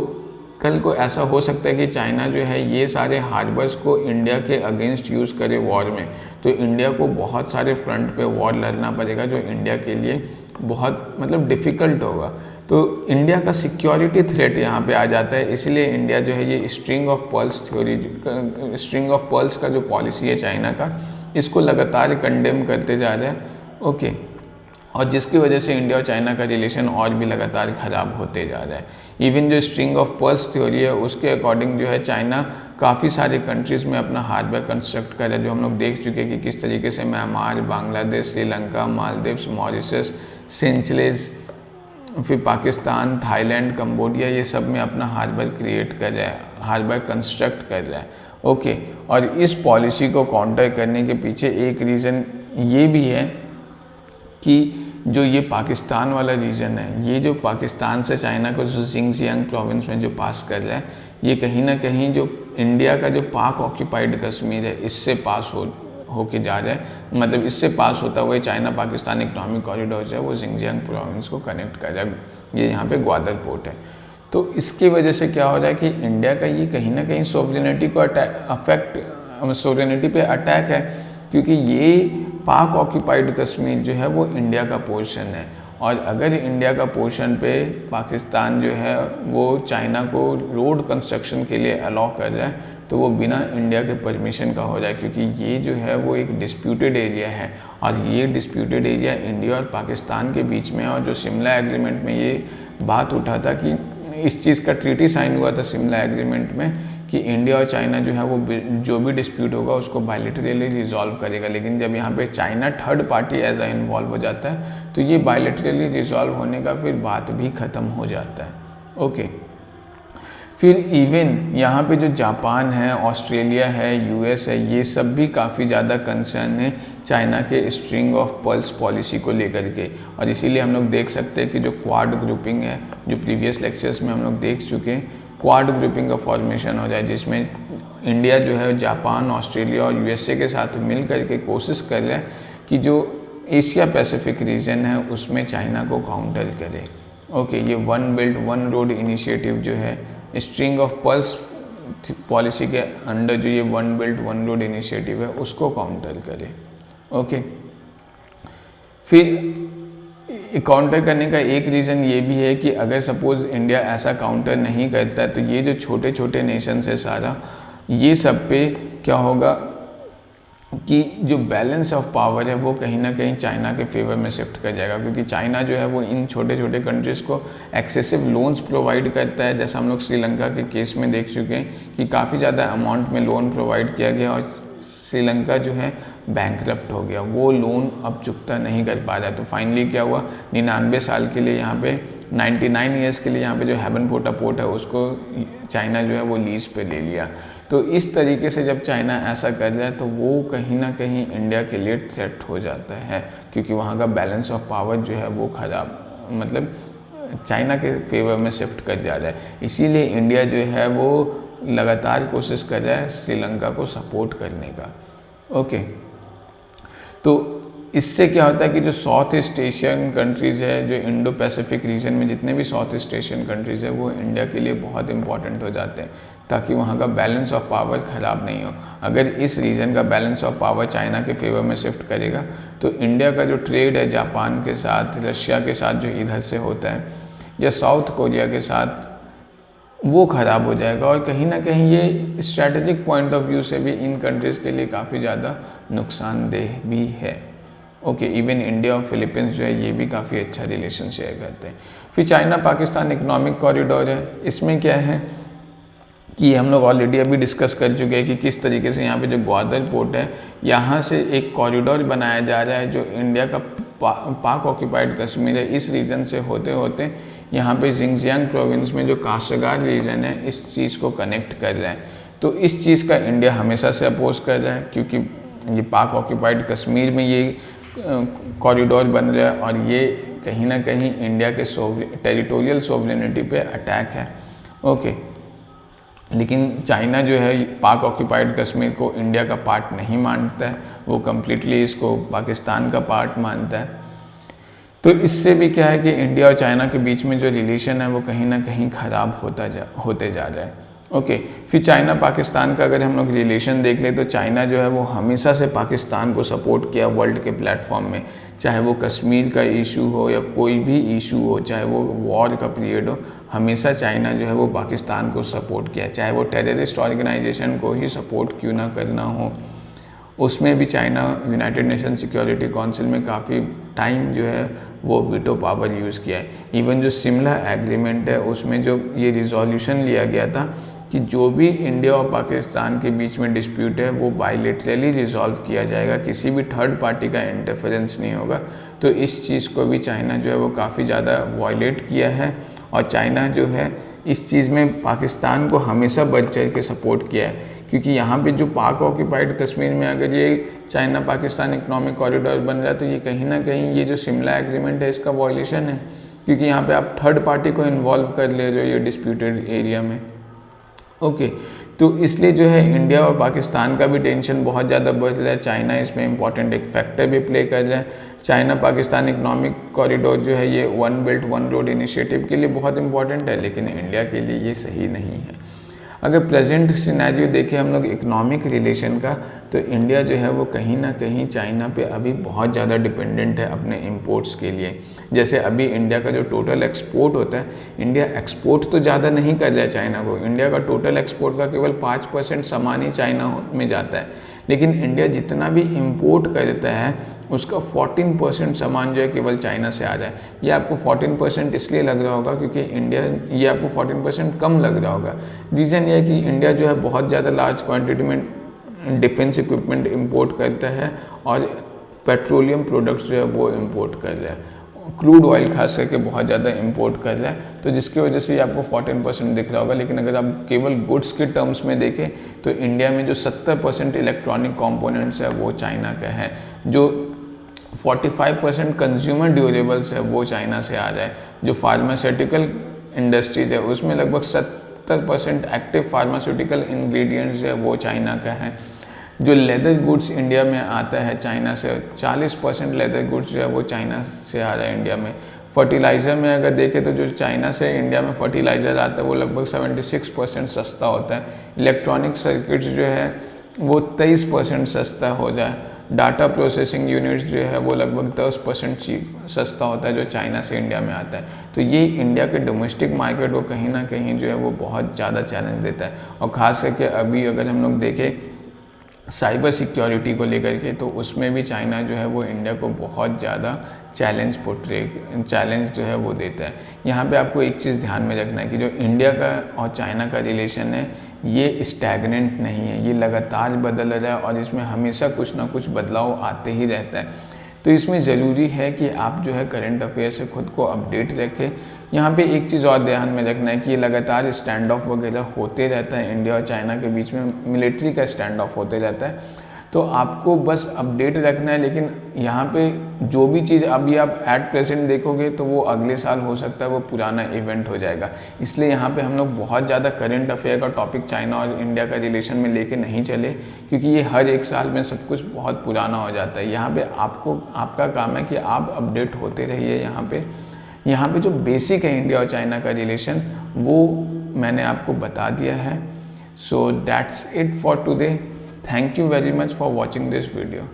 कल को ऐसा हो सकता है कि चाइना जो है ये सारे हार्बर्स को इंडिया के अगेंस्ट यूज़ करे वॉर में। तो इंडिया को बहुत सारे फ्रंट पे वॉर लड़ना पड़ेगा, जो इंडिया के लिए बहुत मतलब डिफ़िकल्ट होगा। तो इंडिया का सिक्योरिटी थ्रेट यहाँ पे आ जाता है। इसलिए इंडिया जो है ये string of pearls theory, string of pearls का जो पॉलिसी है चाइना का, इसको लगातार कंडेम करते जा रहे हैं। ओके, और जिसकी वजह से इंडिया और चाइना का रिलेशन और भी लगातार ख़राब होते जा रहा है। इवन जो स्ट्रिंग ऑफ पर्ल्स थ्योरी है उसके अकॉर्डिंग जो है चाइना काफ़ी सारे कंट्रीज़ में अपना हार्बर कंस्ट्रक्ट कर रहा है, जो हम लोग देख चुके हैं कि किस तरीके से म्यांमार, बांग्लादेश, श्रीलंका, मालदीव्स, मॉरिशस, सेंचलेस, फिर पाकिस्तान, थाईलैंड, कंबोडिया, ये सब में अपना हार्बर क्रिएट कर रहा है, हार्बर कंस्ट्रक्ट कर रहा है। ओके, और इस पॉलिसी को काउंटर करने के पीछे एक रीज़न ये भी है कि जो ये पाकिस्तान वाला रीजन है, ये जो पाकिस्तान से चाइना को जो जिंगजियांग प्रोविंस में जो पास कर रहा है, ये कहीं ना कहीं जो इंडिया का जो पाक ऑक्यूपाइड कश्मीर है इससे पास होके जा रहा है। मतलब इससे पास होता हुआ चाइना पाकिस्तान इकोनॉमिक कॉरिडोर जो है वो जिंगजियांग प्रोविंस को कनेक्ट कर रहा है। ये यहाँ पे ग्वादर पोर्ट है। तो इसकी वजह से क्या हो रहा है कि इंडिया का ये कहीं ना कहीं सोवरेनिटी को सोवरेनिटी पे अटैक है, क्योंकि ये पाक ऑक्यूपाइड कश्मीर जो है वो इंडिया का पोर्शन है। और अगर इंडिया का पोर्शन पे पाकिस्तान जो है वो चाइना को रोड कंस्ट्रक्शन के लिए अलाउ कर रहा है, तो वो बिना इंडिया के परमिशन का हो जाए, क्योंकि ये जो है वो एक डिस्प्यूटेड एरिया है। और ये डिस्प्यूटेड एरिया इंडिया और पाकिस्तान के बीच में, और जो शिमला एग्रीमेंट में ये बात उठा था कि इस चीज़ का ट्रीटी साइन हुआ था शिमला एग्रीमेंट में कि इंडिया और चाइना जो है वो जो भी डिस्प्यूट होगा उसको बायलैटरली रिजॉल्व करेगा। लेकिन जब यहाँ पे चाइना थर्ड पार्टी एज आ इन्वॉल्व हो जाता है तो ये बायलैटरली रिजॉल्व होने का फिर बात भी ख़त्म हो जाता है। ओके, फिर इवन यहाँ पे जो जापान है, ऑस्ट्रेलिया है, यूएस है, ये सब भी काफ़ी ज़्यादा कंसर्न है चाइना के स्ट्रिंग ऑफ पर्ल्स पॉलिसी को लेकर के। और इसीलिए हम लोग देख सकते हैं कि जो क्वाड ग्रुपिंग है, जो प्रीवियस लेक्चर्स में हम लोग देख चुके हैं, क्वाड ग्रुपिंग का फॉर्मेशन हो जाए, जिसमें इंडिया जो है जापान, ऑस्ट्रेलिया और यूएसए के साथ मिल करके कोशिश कर रहा है कि जो एशिया पैसिफिक रीजन है उसमें चाइना को काउंटर करे। ओके, ये one belt one road initiative जो है स्ट्रिंग ऑफ पर्ल्स पॉलिसी के अंडर, जो ये one belt one road initiative है उसको काउंटर करे। ओके, फिर काउंटर करने का एक रीज़न ये भी है कि अगर सपोज़ इंडिया ऐसा काउंटर नहीं करता है तो ये जो छोटे छोटे नेशंस है सारा, ये सब पे क्या होगा कि जो बैलेंस ऑफ पावर है वो कहीं ना कहीं चाइना के फेवर में शिफ्ट कर जाएगा, क्योंकि चाइना जो है वो इन छोटे छोटे कंट्रीज़ को एक्सेसिव लोन्स प्रोवाइड करता है। जैसा हम लोग श्रीलंका के केस में देख चुके हैं कि काफ़ी ज़्यादा अमाउंट में लोन प्रोवाइड किया गया और श्रीलंका जो है बैंकरप्ट हो गया, वो लोन अब चुकता नहीं कर पा रहा है। तो फाइनली क्या हुआ, 99 साल के लिए यहाँ पे 99 ईयर्स के लिए यहाँ पे जो हैबनपोर्टा पोर्ट है उसको चाइना जो है वो लीज पे ले लिया। तो इस तरीके से जब चाइना ऐसा कर रहा है तो वो कहीं ना कहीं इंडिया के लिए थ्रेट हो जाता है, क्योंकि वहाँ का बैलेंस ऑफ पावर जो है वो खराब, मतलब चाइना के फेवर में शिफ्ट कर जा रहा है। इसीलिए इंडिया जो है वो लगातार कोशिश कर रहा है श्रीलंका को सपोर्ट करने का। ओके, तो इससे क्या होता है कि जो साउथ ईस्ट एशियन कंट्रीज़ है, जो इंडो पैसिफिक रीजन में जितने भी साउथ ईस्ट एशियन कंट्रीज़ है, वो इंडिया के लिए बहुत इंपॉर्टेंट हो जाते हैं, ताकि वहाँ का बैलेंस ऑफ पावर ख़राब नहीं हो। अगर इस रीजन का बैलेंस ऑफ पावर चाइना के फेवर में शिफ्ट करेगा तो इंडिया का जो ट्रेड है जापान के साथ, रशिया के साथ जो इधर से होता है, या साउथ कोरिया के साथ, वो ख़राब हो जाएगा। और कहीं ना कहीं ये स्ट्रैटेजिक पॉइंट ऑफ व्यू से भी इन कंट्रीज़ के लिए काफ़ी ज़्यादा नुकसानदेह भी है। ओके, इवन इंडिया और फिलीपींस जो है ये भी काफ़ी अच्छा रिलेशन शेयर करते हैं। फिर चाइना पाकिस्तान इकोनॉमिक कॉरिडोर है, इसमें क्या है कि हम लोग ऑलरेडी अभी डिस्कस कर चुके हैं कि किस तरीके से यहाँ पे जो ग्वादर पोर्ट है, यहाँ से एक कॉरिडोर बनाया जा रहा है जो इंडिया का पाक ऑक्यूपाइड कश्मीर है, इस रीजन से होते होते यहाँ पे जिंगजियांग प्रोविंस में जो काशगार रीजन है, इस चीज़ को कनेक्ट कर रहा है। तो इस चीज़ का इंडिया हमेशा से अपोज कर रहा है, क्योंकि ये पाक ऑक्यूपाइड कश्मीर में ये कॉरिडोर बन रहा है और ये कहीं ना कहीं इंडिया के टेरिटोरियल सोवरेनिटी पे अटैक है। ओके, लेकिन चाइना जो है पाक ऑक्यूपाइड कश्मीर को इंडिया का पार्ट नहीं मानता है, वो कम्प्लीटली इसको पाकिस्तान का पार्ट मानता है। तो इससे भी क्या है कि इंडिया और चाइना के बीच में जो रिलेशन है वो कहीं ना कहीं ख़राब होते जा रहा है। ओके, फिर चाइना पाकिस्तान का अगर हम लोग रिलेशन देख ले तो चाइना जो है वो हमेशा से पाकिस्तान को सपोर्ट किया वर्ल्ड के प्लेटफॉर्म में, चाहे वो कश्मीर का इशू हो या कोई भी इशू हो, चाहे वो वॉर का पीरियड हो, हमेशा चाइना जो है वो पाकिस्तान को सपोर्ट किया, चाहे वो टेररिस्ट ऑर्गेनाइजेशन को ही सपोर्ट क्यों ना करना हो। उसमें भी China United nation security council में काफ़ी टाइम जो है वो वीटो पावर यूज़ किया है। इवन जो शिमला एग्रीमेंट है उसमें जो ये रिजोल्यूशन लिया गया था कि जो भी इंडिया और पाकिस्तान के बीच में डिस्प्यूट है वो बायलैटरली रिजॉल्व किया जाएगा, किसी भी थर्ड पार्टी का इंटरफेरेंस नहीं होगा। तो इस चीज़ को भी चाइना जो है वो काफ़ी ज़्यादा वायलेट किया है, और चाइना जो है इस चीज़ में पाकिस्तान को हमेशा बढ़ चढ़ के सपोर्ट किया है, क्योंकि यहाँ पे जो पाक ऑक्यूपाइड कश्मीर में अगर ये चाइना पाकिस्तान इकोनॉमिक कॉरिडोर बन रहा है तो ये कहीं ना कहीं ये जो शिमला एग्रीमेंट है इसका वॉयलेशन है, क्योंकि यहाँ पे आप थर्ड पार्टी को इन्वॉल्व कर ले रहे हो ये डिस्प्यूटेड एरिया में। ओके, तो इसलिए जो है इंडिया और पाकिस्तान का भी टेंशन बहुत ज़्यादा बढ़ रहा है। चाइना इसमें इंपॉर्टेंट एक फैक्टर भी प्ले कर रहा है। चाइना पाकिस्तान इकोनॉमिक कॉरिडोर जो है ये one belt one road initiative के लिए बहुत इंपॉर्टेंट है, लेकिन इंडिया के लिए ये सही नहीं है। अगर प्रेजेंट सिनेरियो देखें हम लोग इकोनॉमिक रिलेशन का, तो इंडिया जो है वो कहीं ना कहीं चाइना पे अभी बहुत ज़्यादा डिपेंडेंट है अपने इंपोर्ट्स के लिए। जैसे अभी इंडिया का जो टोटल एक्सपोर्ट होता है, इंडिया एक्सपोर्ट तो ज़्यादा नहीं कर रहा है चाइना को, इंडिया का टोटल एक्सपोर्ट का केवल 5% सामान ही चाइना में जाता है, लेकिन इंडिया जितना भी इंपोर्ट करता है उसका 14% सामान जो है केवल चाइना से आ रहा है। ये आपको 14% इसलिए लग रहा होगा क्योंकि इंडिया, ये आपको 14% कम लग रहा होगा। रीज़न ये है कि इंडिया जो है बहुत ज़्यादा लार्ज क्वांटिटी में डिफेंस इक्विपमेंट इंपोर्ट करता है और पेट्रोलियम प्रोडक्ट्स जो है वो इंपोर्ट कर रहा है, क्रूड ऑयल खास करके बहुत ज़्यादा इंपोर्ट कर रहा है, तो जिसकी वजह से ये आपको 14% दिख रहा होगा। लेकिन अगर आप केवल गुड्स के टर्म्स में देखें तो इंडिया में जो 70% इलेक्ट्रॉनिक कंपोनेंट्स है वो चाइना का है, जो 45% कंज्यूमर ड्यूरेबल्स है वो चाइना से आ रहा है, जो फार्मास्यूटिकल इंडस्ट्रीज़ है उसमें लगभग 70% एक्टिव फार्मास्यूटिकल इंग्रेडिएंट्स जो है वो चाइना का है, जो लेदर गुड्स इंडिया में आता है चाइना से 40% लेदर गुड्स जो है वो चाइना से आ रहा है इंडिया में। फर्टिलाइज़र में अगर देखें तो जो चाइना से इंडिया में फर्टिलाइज़र आता है वो लगभग 76% सस्ता होता है। इलेक्ट्रॉनिक सर्किट्स जो है वो 23% सस्ता हो जाए। डाटा प्रोसेसिंग यूनिट्स जो है वो लगभग 10% सस्ता होता है जो चाइना से इंडिया में आता है। तो ये इंडिया के डोमेस्टिक मार्केट को कहीं ना कहीं जो है वो बहुत ज़्यादा चैलेंज देता है। और ख़ास करके अभी अगर हम लोग देखें साइबर सिक्योरिटी को लेकर के, तो उसमें भी चाइना जो है वो इंडिया को बहुत ज़्यादा चैलेंज जो है वो देता है। यहाँ पे आपको एक चीज़ ध्यान में रखना है कि जो इंडिया का और चाइना का रिलेशन है ये स्टैग्नेंट नहीं है, ये लगातार बदल रहा है और इसमें हमेशा कुछ ना कुछ बदलाव आते ही रहता है। तो इसमें ज़रूरी है कि आप जो है करंट अफेयर से खुद को अपडेट रखें। यहाँ पे एक चीज़ और ध्यान में रखना है कि ये लगातार स्टैंड ऑफ वगैरह होते रहता है, इंडिया और चाइना के बीच में मिलिट्री का स्टैंड ऑफ होते रहता है, तो आपको बस अपडेट रखना है। लेकिन यहाँ पे जो भी चीज़ अभी आप एट प्रेजेंट देखोगे तो वो अगले साल हो सकता है वो पुराना इवेंट हो जाएगा। इसलिए यहाँ पे हम लोग बहुत ज़्यादा करंट अफेयर का टॉपिक चाइना और इंडिया का रिलेशन में लेके नहीं चले, क्योंकि ये हर एक साल में सब कुछ बहुत पुराना हो जाता है। यहाँ पे आपका काम है कि आप अपडेट होते रहिए। यहाँ पे जो बेसिक है इंडिया और चाइना का रिलेशन वो मैंने आपको बता दिया है। So that's it for today. Thank you very much for watching this video.